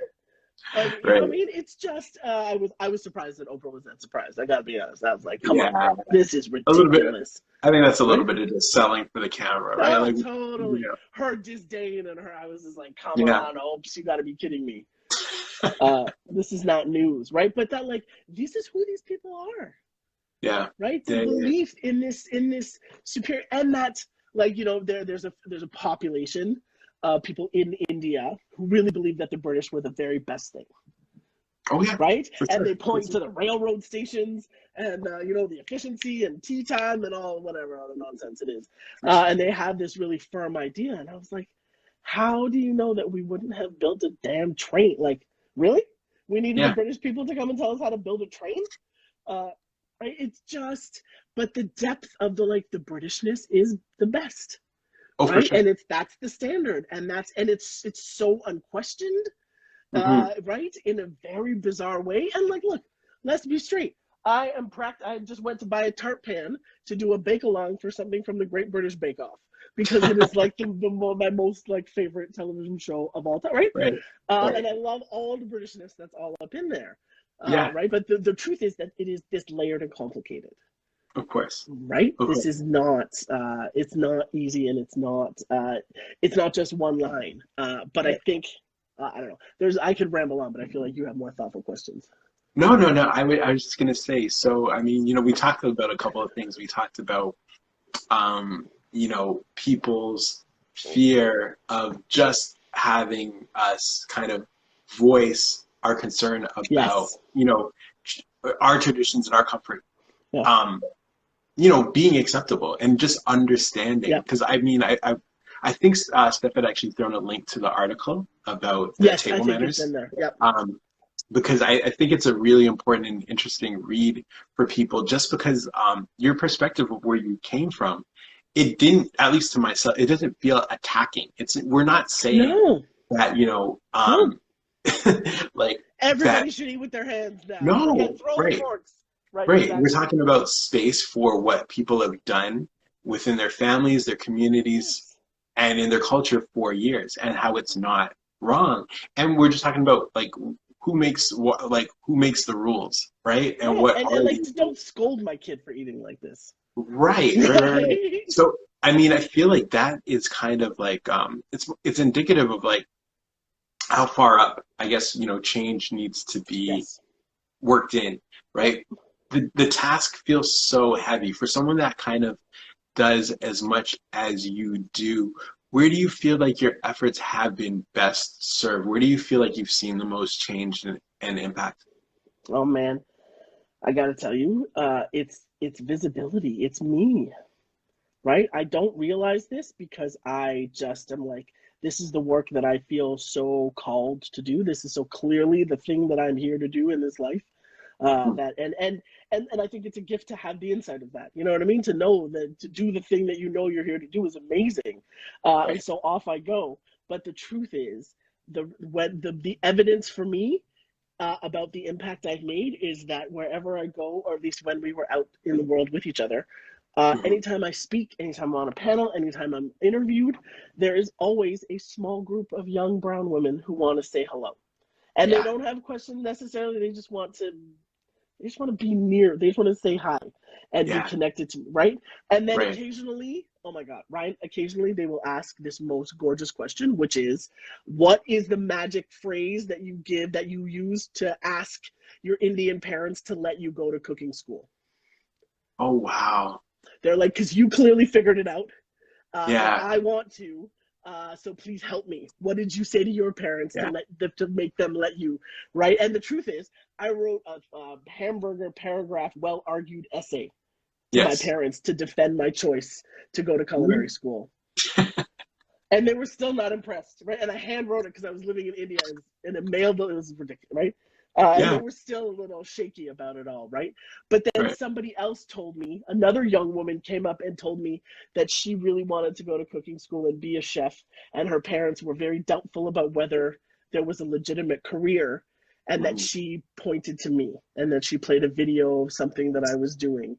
Like, you know what I Right. mean? It's just I was surprised that Oprah was that surprised. I gotta be honest. I was like, come on, Yeah. girl, this is A little bit. ridiculous, I think that's a little right? bit of just selling for the camera, right? Oh, Like, totally. you Her disdain and her, I was just like, come know, on, Opes, you gotta be kidding me. yeah. This is not news, right? But that like this is who these people are, Yeah. right? The Yeah. Yeah. belief in this superior, and that like, you know, there's a population of people in India who really believe that the British were the very best thing, Oh yeah, right? for And sure. they For point sure. to the railroad stations and you know, the efficiency and tea time and all whatever other nonsense it is, For sure. and they have this really firm idea. And I was like, how do you know that we wouldn't have built a damn train? Like, really? We needed the Yeah. British people to come and tell us how to build a train? Uh, right? It's just, but the depth of the like the Britishness is the best, Oh, for right? sure. And that's the standard, and it's so unquestioned, Hmm. right? In a very bizarre way. And like, look, let's be straight. I just went to buy a tart pan to do a bake along for something from the Great British Bake Off because it is like my most like favorite television show of all time, right? Right. And Right. I love all the Britishness that's all up in there, Yeah. right? But the truth is that it is this layered and complicated, Of course. right? Of This course. is not it's not easy, and it's not just one line. But I Right. think I don't know. I could ramble on, but I feel like you have more thoughtful questions. No, no, no. I was just gonna say. So, I mean, we talked about a couple of things. We talked about, people's fear of just having us kind of voice our concern about, Yes. our traditions and our comfort, Yeah. being acceptable and just understanding. Yep. Because I mean, I think Steph had actually thrown a link to the article about the Yes, I table think it's manners. in there. Yep. Because I think it's a really important and interesting read for people, just because your perspective of where you came from, it didn't, at least to myself, it doesn't feel attacking. We're not saying No. that, No. like that. Everybody should eat with their hands now. No, Forget throwing right, forks. Right, right. We're exactly. talking about space for what people have done within their families, their communities, Yes. and in their culture for years, and how it's not wrong. And we're just talking about like who makes what, like who makes the rules, right? And Yeah, what and are like these? don't scold my kid for eating like this. Right, right, right, right. Right? So, I mean, I feel like that is kind of like it's indicative of like how far up, I guess, change needs to be Yes. worked in, Yep. right? The task feels so heavy for someone that kind of does as much as you do. Where do you feel like your efforts have been best served? Where do you feel like you've seen the most change and impact? Oh man, I gotta tell you, it's visibility. It's me, right? I don't realize this because I just am like, this is the work that I feel so called to do. This is so clearly the thing that I'm here to do in this life. Mhm. That and I think it's a gift to have the insight of that. You know what I mean? To know that to do the thing that you know you're here to do is amazing. And Right. so off I go. But the truth is, the evidence for me about the impact I've made is that wherever I go, or at least when we were out in the world with each other, Mhm. anytime I speak, anytime I'm on a panel, anytime I'm interviewed, there is always a small group of young brown women who want to say hello. And they Yeah. don't have questions necessarily, they just want to be near. They just want to say hi and be Yeah. connected to me, right? And then Right. occasionally, oh my God, Ryan, occasionally they will ask this most gorgeous question, which is, what is the magic phrase that you give, that you use to ask your Indian parents to let you go to cooking school? Oh, wow. They're like, because you clearly figured it out, and Yeah. I want to. So please help me. What did you say to your parents Yeah. to make them let you, right? And the truth is, I wrote a hamburger paragraph, well argued essay to my Yes. parents to defend my choice to go to culinary Mhm. school, and they were still not impressed, right? And I hand wrote it because I was living in India, and it mailed it. It was ridiculous, right? And they Yeah. were still a little shaky about it all, right? But then Right. somebody else told me, another young woman came up and told me that she really wanted to go to cooking school and be a chef, and her parents were very doubtful about whether there was a legitimate career, and that Mhm. she pointed to me, and that she played a video of something that I was doing,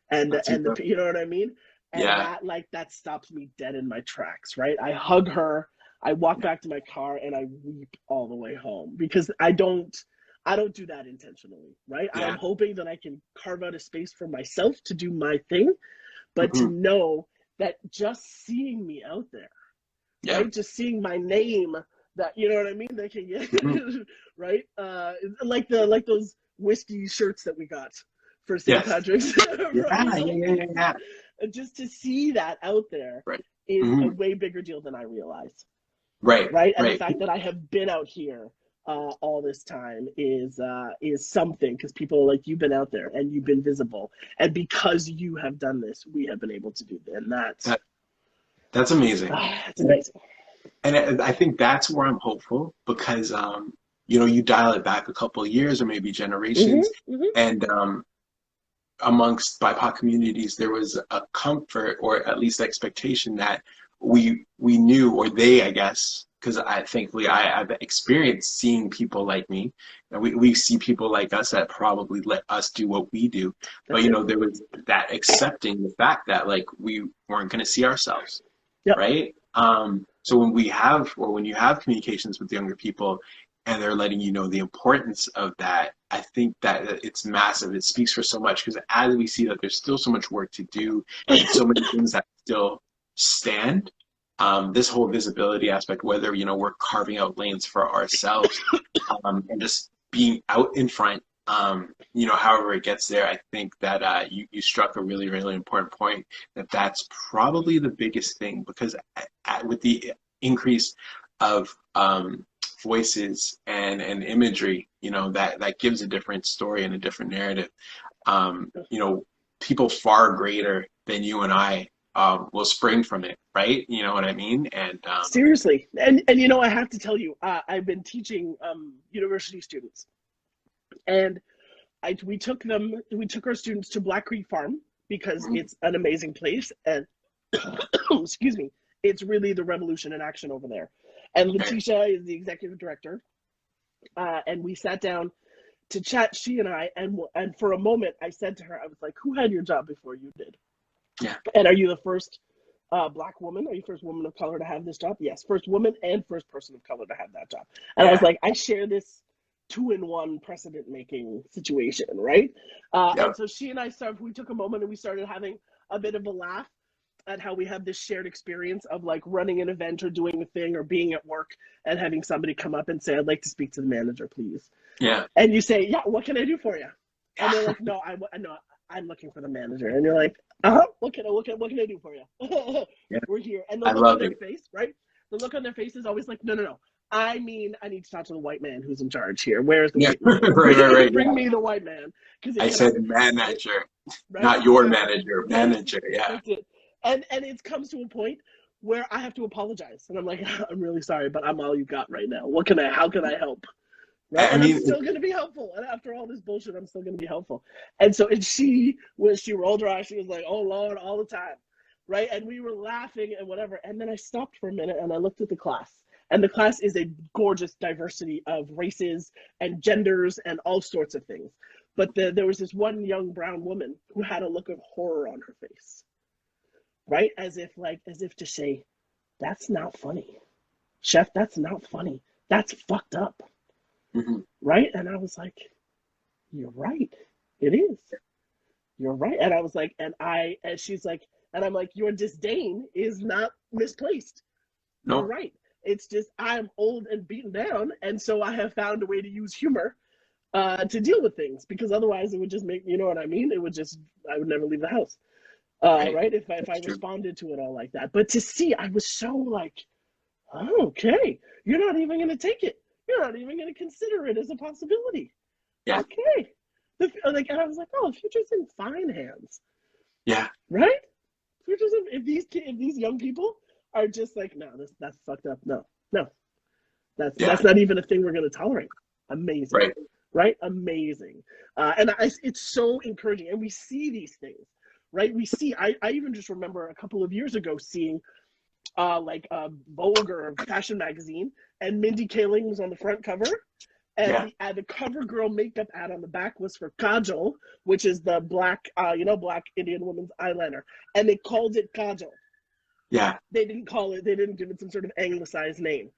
That's and the, incredible. you know what I mean? And Yeah. that, like, that stops me dead in my tracks, right? I hug her, I walk Yeah. back to my car, and I weep all the way home because I don't do that intentionally, right? I am Yeah. hoping that I can carve out a space for myself to do my thing, but to Mhm. know that just seeing me out there, Yeah. right? Just seeing my name, that, you know what I mean? They can get Mhm. right, like those whiskey shirts that we got for St. Yes. Patrick's, Yeah. right? Yeah. Like, Yeah. Yeah. Yeah. just to see that out there Right. is a Mhm. way bigger deal than I realize, Right. right? And the Right. fact that I have been out here all this time is something, because people are like, you've been out there and you've been visible, and because you have done this, we have been able to do that, and that's That that's amazing. it's amazing. And I think that's where I'm hopeful because you dial it back a couple of years or maybe Hmm. generations, Hmm. and amongst BIPOC communities, there was a comfort or at least expectation that we knew, or they, I guess, because thankfully I've experienced seeing people like me, and we see people like us that probably let us do what we do, but That's it. there was that accepting the fact that like we weren't going to see ourselves, Yep. right? So when you have communications with younger people and they're letting you know the importance of that, I think that it's massive. It speaks for so much because as we see that there's still so much work to do and so many things that still stand, this whole visibility aspect, whether, we're carving out lanes for ourselves, and just being out in front, however it gets there, I think that you struck a really, really important point, that's probably the biggest thing because with the increase of voices and imagery, that gives a different story and a different narrative. Um, you know, People far greater than you and I will spring from it, right? You know what I mean? And Seriously, and I have to tell you, I've been teaching university students, and we took our students to Black Creek Farm because mm, it's an amazing place, and excuse me, it's really the revolution in action over there. And okay, Letitia is the executive director, And we sat down to chat, she and I, and for a moment I said to her, I was like, who had your job before you did? Yeah. And are you the first Black woman? Are you first woman of color to have this job? Yes, first woman and first person of color to have that job. And I was like, I share this 2-in-1 precedent making situation, right? And so she and I we took a moment and we started having a bit of a laugh at how we have this shared experience of like running an event or doing a thing or being at work and having somebody come up and say, I'd like to speak to the manager, please. Yeah. And you say, yeah, what can I do for you? And they're like, no, I'm looking for the manager. And you're like, what can I do for you? Yeah. We're here. And the I look love on their it. face, right? The look on their face is always like, no. I mean, I need to talk to the white man who's in charge here. Where's the white man? Right. Bring me the white man. I said manager, right? not your manager. Manager, yeah. That's it. And it comes to a point where I have to apologize. And I'm like, I'm really sorry, but I'm all you got right now. How can I help? Right? And I'm still going to be helpful. And after all this bullshit, I'm still going to be helpful. And so when she rolled her eyes, she was like, oh, Lord, all the time. Right? And we were laughing and whatever. And then I stopped for a minute and I looked at the class. And the class is a gorgeous diversity of races and genders and all sorts of things. But there was this one young brown woman who had a look of horror on her face. Right? As if to say, that's not funny. Chef, that's not funny. That's fucked up. Mm-hmm. Right? And I was like, you're right. It is. You're right. And I was like, and she's like, and I'm like, your disdain is not misplaced. No. You're right. It's just, I'm old and beaten down. And so I have found a way to use humor to deal with things, because otherwise it would just make, you know what I mean? I would never leave the house. Right? If I responded to it all like that. But to see, I was so like, oh, okay, you're not even going to take it. You're not even going to consider it as a possibility. Yeah. Okay. And I was like, oh, the future's in fine hands. Yeah. Right? If these young people are just like, no, that's fucked up. No. That's not even a thing we're going to tolerate. Amazing. Right? Amazing. And it's so encouraging. And we see these things, right? I even just remember a couple of years ago seeing Vogue or Fashion Magazine, and Mindy Kaling was on the front cover. And the cover girl makeup ad on the back was for Kajol, which is the black Indian woman's eyeliner. And they called it Kajol. Yeah. They didn't give it some sort of anglicized name.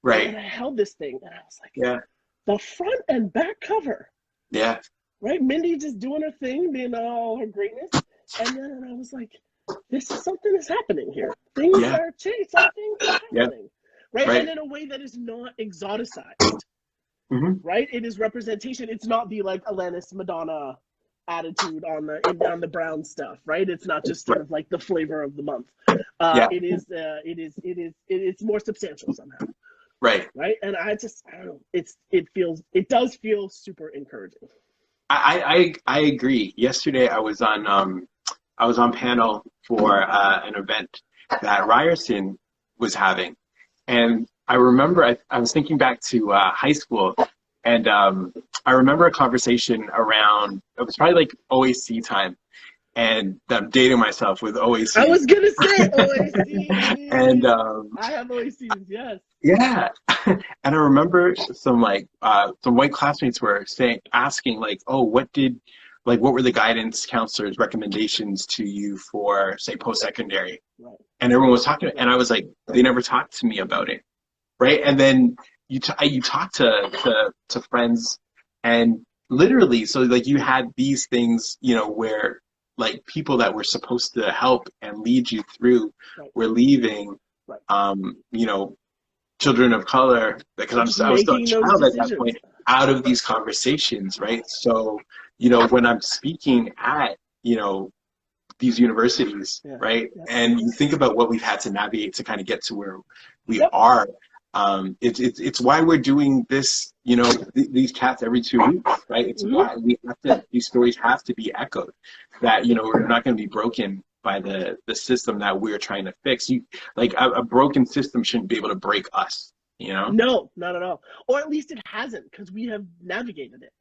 Right. And I held this thing and I was like, the front and back cover. Yeah. Right? Mindy just doing her thing, being all her greatness. And then I was like, something is happening here. Things are changing. Something is happening. Right? And in a way that is not exoticized. Mm-hmm. Right? It is representation. It's not the like Alanis Madonna attitude on the brown stuff, right? It's not just sort of like the flavor of the month. It's more substantial somehow. Right. And I don't know. It does feel super encouraging. I agree. Yesterday I was on panel for an event that Ryerson was having, and I remember I was thinking back to high school, and I remember a conversation around, it was probably like OAC time, and I'm dating myself with OAC. I was gonna say OAC. And I have OACs, yes. Yeah. And I remember some white classmates were asking like, oh, what were the guidance counselors' recommendations to you for, say, post-secondary? Right. And everyone was talking, and I was like, they never talked to me about it. Right. And then you talk to friends, and literally, so like you had these things, where like people that were supposed to help and lead you through were leaving, children of color, because I was still a child at that point, out of these conversations. Right. So, when I'm speaking at, these universities, right. And you think about what we've had to navigate to kind of get to where we are. It's why we're doing this, these chats every 2 weeks, right? It's why these stories have to be echoed, that, we're not going to be broken by the system that we're trying to fix. A broken system shouldn't be able to break us, No, not at all. Or at least it hasn't, because we have navigated it,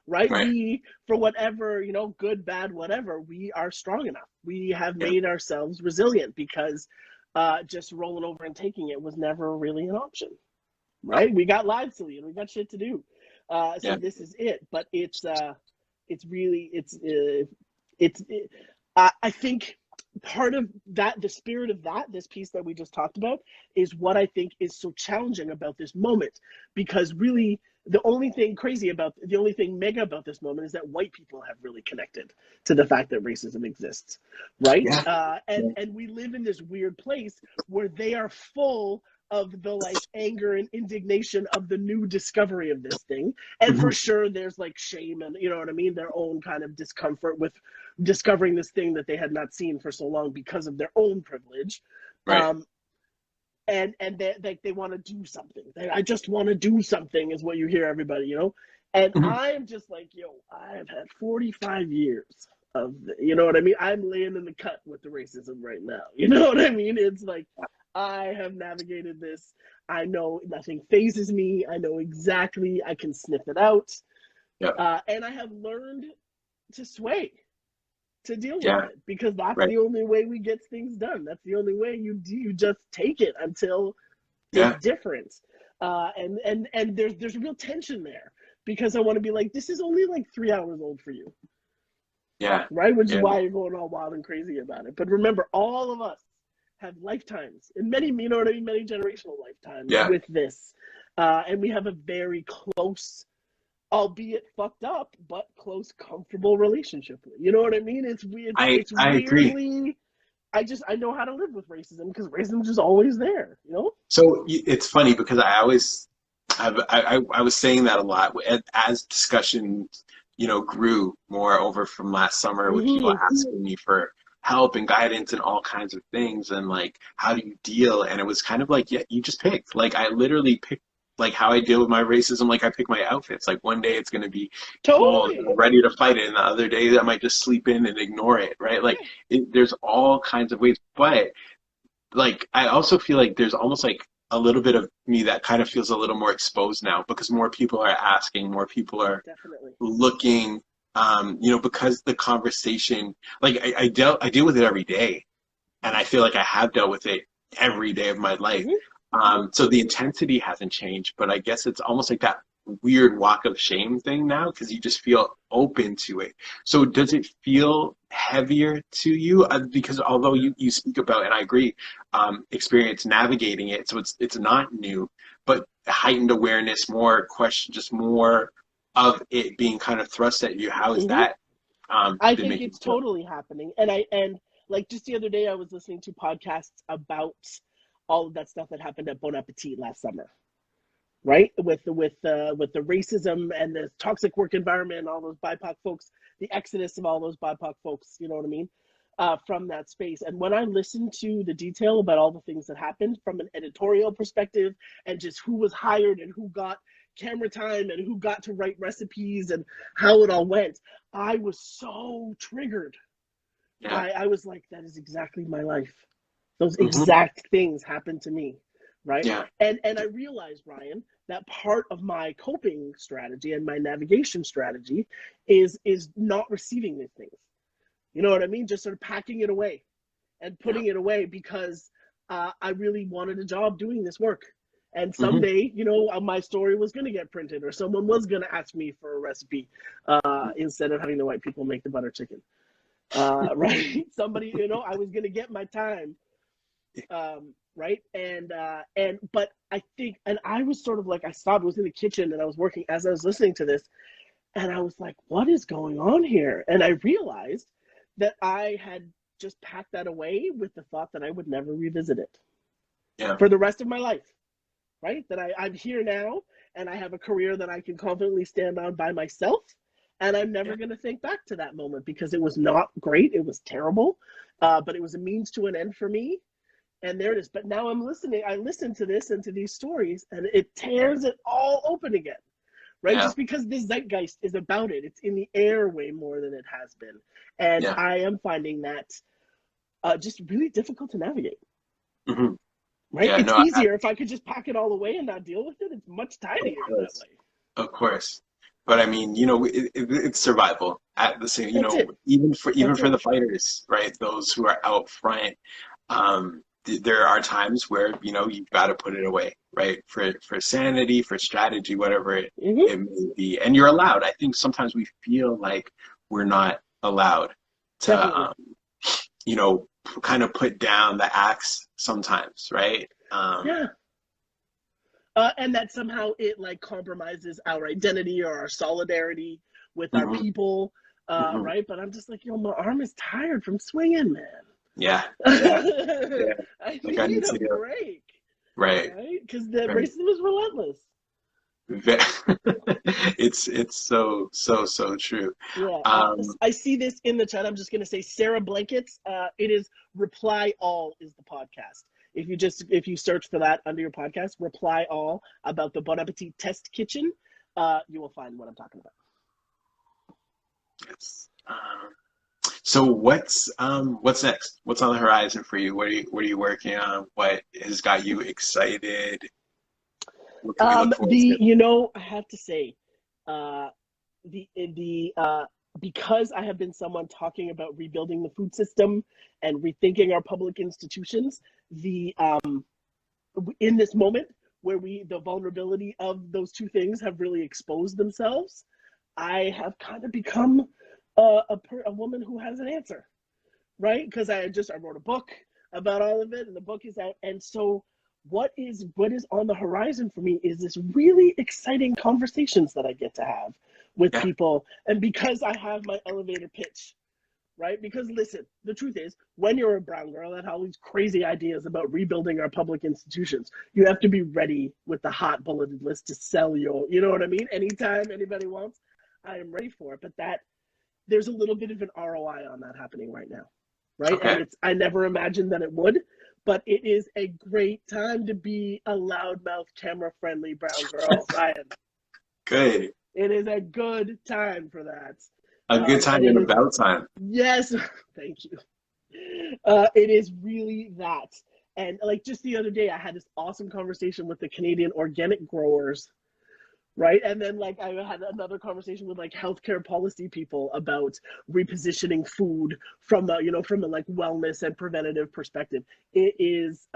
right? We, for whatever, good, bad, whatever, we are strong enough. We have made ourselves resilient, because just rolling over and taking it was never really an option. right? We got lives to lead. We got shit to do. So Yeah. this is it. But it's really, I think part of that, the spirit of that, this piece that we just talked about, is what I think is so challenging about this moment. Because really, the only thing mega about this moment is that white people have really connected to the fact that racism exists, right? Yeah. And we live in this weird place where they are full of the like anger and indignation of the new discovery of this thing. And for sure there's like shame and, you know what I mean, their own kind of discomfort with discovering this thing that they had not seen for so long because of their own privilege. Right. And they want to do something. I just want to do something is what you hear everybody, you know. And I'm just like, yo, I've had 45 years of you know what I mean. I'm laying in the cut with the racism right now. You know what I mean? It's like I have navigated this. I know nothing phases me. I know exactly. I can sniff it out. Yep. And I have learned to sway, to deal with it, because that's right. the only way we get things done. That's the only way you just take it until it's different. And there's real tension there because I want to be like, this is only like 3 hours old for you. Yeah. Right? Which is why you're going all wild and crazy about it. But remember, all of us have lifetimes, and many, you know what I mean, many generational lifetimes with this. And we have a very close, albeit fucked up, but close, comfortable relationship. You know what I mean? It's weird. I agree. I know how to live with racism because racism is just always there, you know? So it's funny because I was saying that a lot as discussions, you know, grew more over from last summer with people asking me for help and guidance and all kinds of things and like, how do you deal? And it was kind of like, yeah, you just picked. Like I literally picked like how I deal with my racism. Like I pick my outfits. Like one day it's going to be bold and ready to fight it, and the other day I might just sleep in and ignore it. Right? Like there's all kinds of ways. But like I also feel like there's almost like a little bit of me that kind of feels a little more exposed now because more people are asking, more people are looking. You know, because the conversation, like I deal with it every day, and I feel like I have dealt with it every day of my life. So the intensity hasn't changed, but I guess it's almost like that weird walk of shame thing now because you just feel open to it. So does it feel heavier to you? Because although you speak about, and I agree, experience navigating it, so it's not new, but heightened awareness, more question, just more of it being kind of thrust at you. How is that? I think it's totally happening. And like just the other day, I was listening to podcasts about all of that stuff that happened at Bon Appetit last summer, right? With the racism and the toxic work environment, and all those BIPOC folks, the exodus of all those BIPOC folks, you know what I mean, from that space. And when I listened to the detail about all the things that happened from an editorial perspective and just who was hired and who got camera time and who got to write recipes and how it all went, I was so triggered. I was like, that is exactly my life. Those exact things happened to me, right? And I realized, Ryan, that part of my coping strategy and my navigation strategy is not receiving these things. You know what I mean? Just sort of packing it away and putting it away because I really wanted a job doing this work. And someday, you know, my story was going to get printed or someone was going to ask me for a recipe instead of having the white people make the butter chicken. Right? Somebody, you know, I was going to get my time. Right. But I think, and I was sort of like, I was in the kitchen and I was working as I was listening to this and I was like, what is going on here? And I realized that I had just packed that away with the thought that I would never revisit it for the rest of my life. Right? That I'm here now and I have a career that I can confidently stand on by myself. And I'm never going to think back to that moment because it was not great. It was terrible. But it was a means to an end for me. And there it is. But now I'm listening. I listen to this and to these stories and it tears it all open again. Right? Just because this zeitgeist is about it. It's in the air way more than it has been. And I am finding that just really difficult to navigate. Right? It's easier if I could just pack it all away and not deal with it. It's much tinier that way. Of course. But I mean, you know, it's survival at the same, you know, even for the fighters, right? Those who are out front, there are times where, you know, you've got to put it away, right? For sanity, for strategy, whatever Mm-hmm. it may be. And you're allowed. I think sometimes we feel like we're not allowed to, Definitely. you know, kind of put down the axe sometimes, right? Yeah. And that somehow it like compromises our identity or our solidarity with our Mhm, people, mhm. right? But I'm just like, yo, my arm is tired from swinging, man. Yeah, yeah, yeah. I Like I need need a to go. break, Right, right? Because the right. racism is relentless. Ve- it's so true. Yeah, Um, I see this in the chat. I'm just gonna say Sarah Blankets. It is Reply All is the podcast. If you search for that under your podcast, Reply All about the Bon Appetit Test Kitchen, you will find what I'm talking about. yes. So what's next? What's on the horizon for you? What are you working on? What has got you excited? What can we look forward to? I have to say, uh, the because I have been someone talking about rebuilding the food system and rethinking our public institutions, the in this moment where the vulnerability of those two things have really exposed themselves, I have kind of become a woman who has an answer, right? Because I wrote a book about all of it, and the book is out. And so, what is on the horizon for me is this really exciting conversations that I get to have with Yeah, people, and because I have my elevator pitch, right? Because listen, the truth is, when you're a brown girl that has all these crazy ideas about rebuilding our public institutions, you have to be ready with the hot bulleted list to sell you know what I mean? Anytime anybody wants, I am ready for it. But there's a little bit of an ROI on that happening right now, right? And okay. I never imagined that it would, but it is a great time to be a loudmouth, camera-friendly brown girl, Ryan. Good. It is a good time for that. A good And time it and is, about time. yes, thank you. It is really that. And like just the other day, I had this awesome conversation with the Canadian organic growers, right? And then like I had another conversation with like healthcare policy people about repositioning food from from a like wellness and preventative perspective. It is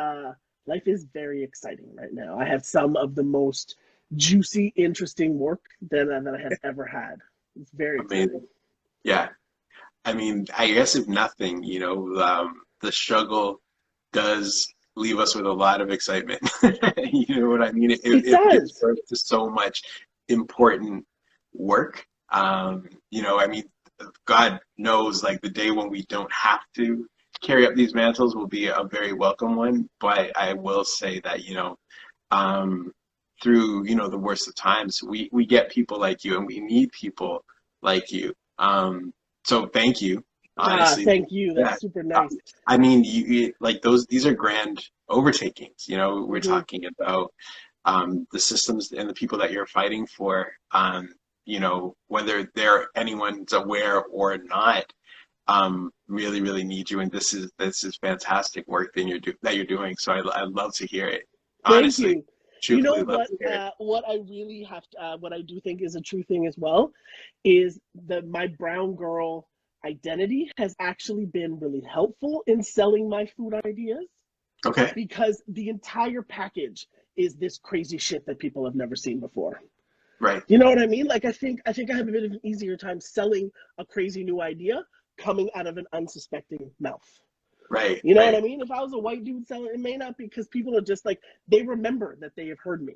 life is very exciting right now. I have some of the most juicy, interesting work that I have ever had. It's very exciting. Amazing. Yeah. I mean, I guess if nothing, the struggle does leave us with a lot of excitement. You know what I mean? It It gives does. birth to so much important work. I mean, God knows, like the day when we don't have to carry up these mantles will be a very welcome one. But I will say that, um, through, the worst of times, we get people like you, and we need people like you. So thank you, honestly. Thank you. Yeah. That's super Uh, nice. I mean, like these are grand overtakings. We're Hmm. talking about the systems and the people that you're fighting for. Whether anyone's aware or not, really, really need you. And this is fantastic work that you're doing. So I'd love to hear it. Thank Honestly, you. You know truthfully love to hear it. what I really have to, what I do think is a true thing as well, is that my brown girl identity has actually been really helpful in selling my food ideas Okay. because the entire package is this crazy shit that people have never seen before. Right. You know what I mean? Like I think I have a bit of an easier time selling a crazy new idea coming out of an unsuspecting mouth. Right. You know what I Right. mean? If I was a white dude selling it, may not be because people are just like they remember that they have heard me,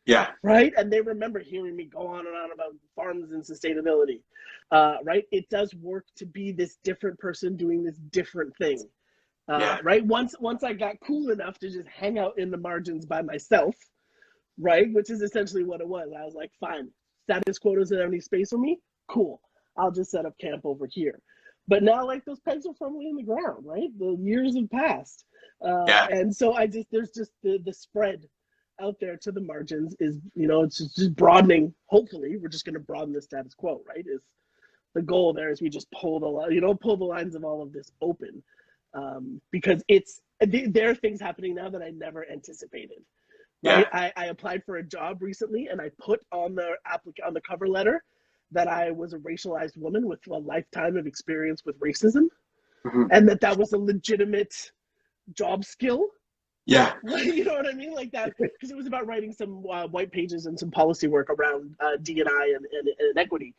Yeah. right? And they remember hearing me go on and on about farms and sustainability, right? It does work to be this different person doing this different thing, Yeah. right? Once I got cool enough to just hang out in the margins by myself, right? Which is essentially what it was. I was like, fine, status quo doesn't have any space for me. Cool, I'll just set up camp over here. But now, like those pegs are firmly in the ground, right? The years have passed, Yeah. and so there's just the spread out there to the margins is it's just broadening. Hopefully, we're just going to broaden the status quo, right? Is the goal there is we just pull the lines of all of this open, because there are things happening now that I never anticipated. Right, Yeah. I applied for a job recently, and I put on the cover letter that I was a racialized woman with a lifetime of experience with racism, Hmm. and that was a legitimate job skill. Yeah. Like, you know what I mean? Like that, because it was about writing some white pages and some policy work around D&I and equity.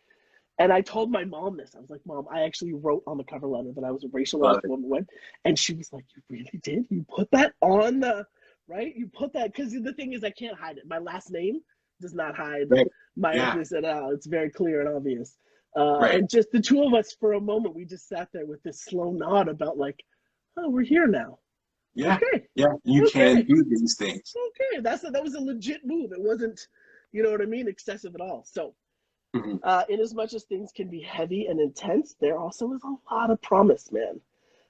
And I told my mom this. I was like, Mom, I actually wrote on the cover letter that I was a Love racialized it. woman. And she was like, you really did? You put that on the, right? You put that, because the thing is, I can't hide it. My last name does not hide Right. my Yeah. ethnicity at all. It's very clear and obvious. Right. And just the two of us for a moment, we just sat there with this slow nod about like, oh, we're here now. Yeah. Okay. Yeah. You can Okay. do these things. Okay. That was a legit move. It wasn't, you know what I mean, excessive at all. So Hmm. in as much as things can be heavy and intense, there also is a lot of promise, man.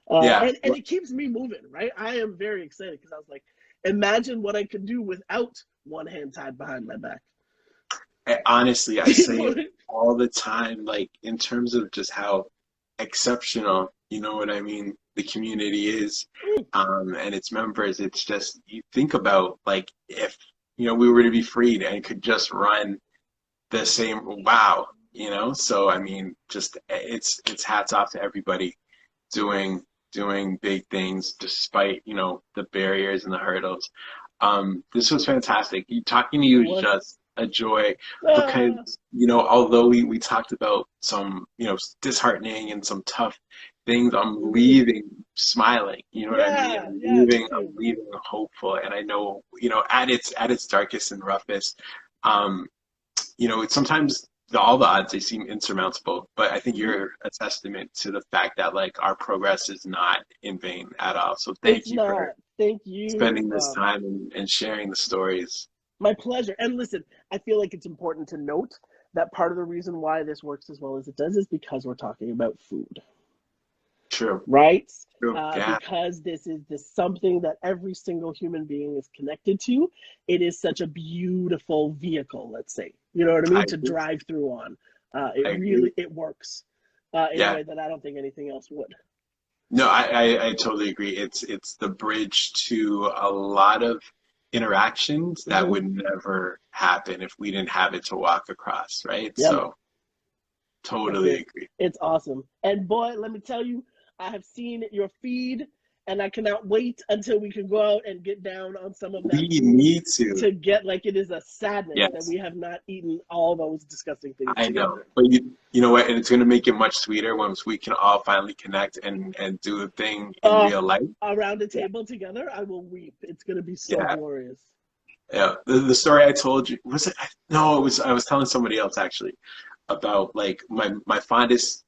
Yeah. And it keeps me moving, right? I am very excited because I was like, imagine what I could do without one hand tied behind my back. Honestly, I You say know it what I all the time, like in terms of just how exceptional, you know what I mean, the community is, mean? and its members. It's just, you think about like if, we were to be freed and could just run the same, wow, So I mean, just it's hats off to everybody doing doing big things despite, the barriers and the hurdles. This was fantastic. Talking to you is What? just a joy Uh, because, although we talked about some, disheartening and some tough things, I'm mhm. leaving smiling. You know what I mean? Yeah, I'm yeah, me leaving, I'm too. leaving hopeful. And I know, at its darkest and roughest, um, it's sometimes all the odds they seem insurmountable, but I think Mhm. you're a testament to the fact that like our progress is not in vain at all. So It's thank you for not. Thank you. spending this time and sharing the stories. My pleasure. And listen, I feel like it's important to note that part of the reason why this works as well as it does is because we're talking about food, True, right? true, yeah, Because this is this something that every single human being is connected to. It is such a beautiful vehicle, let's say. You know what I I mean? To agree. drive through on. I It agree. really it works in a Yeah, way that I don't think anything else would. no, I totally agree. It's the bridge to a lot of interactions that Hmm. would never happen if we didn't have it to walk across, right? Yeah, man. So That's totally it. agree. It's awesome. And boy, let me tell you, I have seen your feed and I cannot wait until we can go out and get down on some of that We food need to. to get like it is a sadness that Yes. we have not eaten all those disgusting things I know, together. but you know what? And it's going to make it much sweeter once we can all finally connect and do a thing in Uh real life. Around a Yeah, table together, I will weep. It's gonna be so yeah, glorious. yeah. The story I told you was it? No, it was I was telling somebody else actually about like my fondest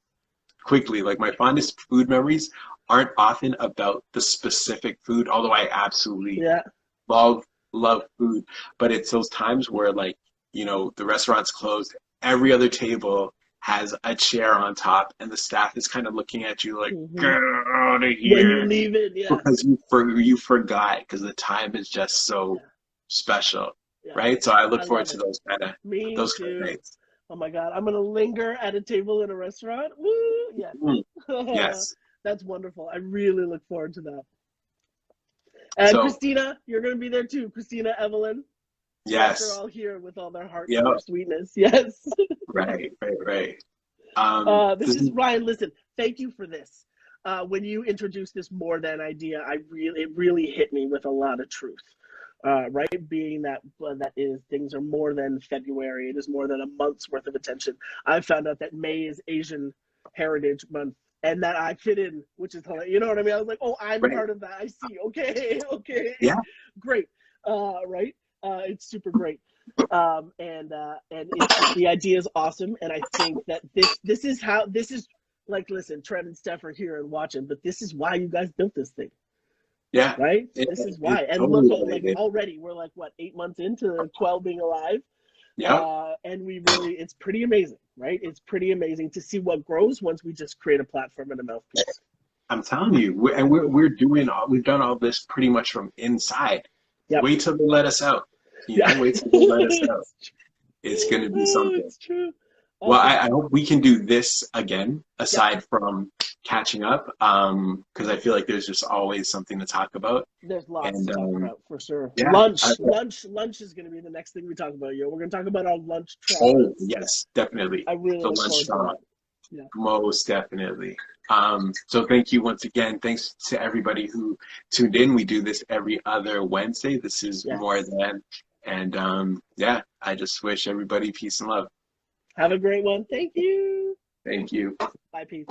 quickly like my fondest food memories aren't often about the specific food, although I absolutely Yeah. love love food, but it's those times where like, the restaurant's closed, every other table has a chair on top and the staff is kind of looking at you like, Hmm. get out of When you here, leave it, yeah. because you forgot because the time is just so Yeah. special, Yeah. right? So I I look forward love to it. those kind of Me those kind of too. nights. Oh my God. I'm gonna linger at a table in a restaurant. Woo! Yes. Mm, yes. That's wonderful. I really look forward to that. So Christina, you're going to be there too. Christina, Evelyn. You guys are yes. all here with all their hearts Yep. and their sweetness. Yes. Right. Right. Right. This This is is Ryan. Listen, thank you for this. When you introduced this more than idea, it really hit me with a lot of truth. Right, being that that is things are more than February. It is more than a month's worth of attention. I found out that May is Asian Heritage Month, and that I fit in, which is hilarious. You know what I mean? I was like, oh, I'm right. part of that. I see. Okay, okay, Yeah. great. Right? It's super great. And it's the idea is awesome, and I think that this is how this is like. Listen, Trent and Steph are here and watching, but this is why you guys built this thing, Yeah. right? It, This is it why. And totally look, what they like did. already we're like what 8 months into Quell being alive, Yep. and we really it's pretty amazing, right? It's pretty amazing to see what grows once we just create a platform and a mouthpiece. I'm telling you, we've done all this pretty much from inside. Yep. Wait till they let us out. Yeah. Wait till they let us out. It's going to be something. It's true. Well, Awesome. I hope we can do this again, Yep. aside from catching up, because I feel like there's just always something to talk about. There's lots And to talk about for sure. yeah, Lunch is going to be the next thing we talk about. Yo, we're going to talk about our lunch oh travels. yes, definitely I really the look lunch forward to strong. that. Yeah. Most definitely. So thank you once again. Thanks to everybody who tuned in. We do this every other Wednesday. This is Yes. More Than. And yeah, I just wish everybody peace and love. Have a great one. Thank you. Thank you. Bye, peace.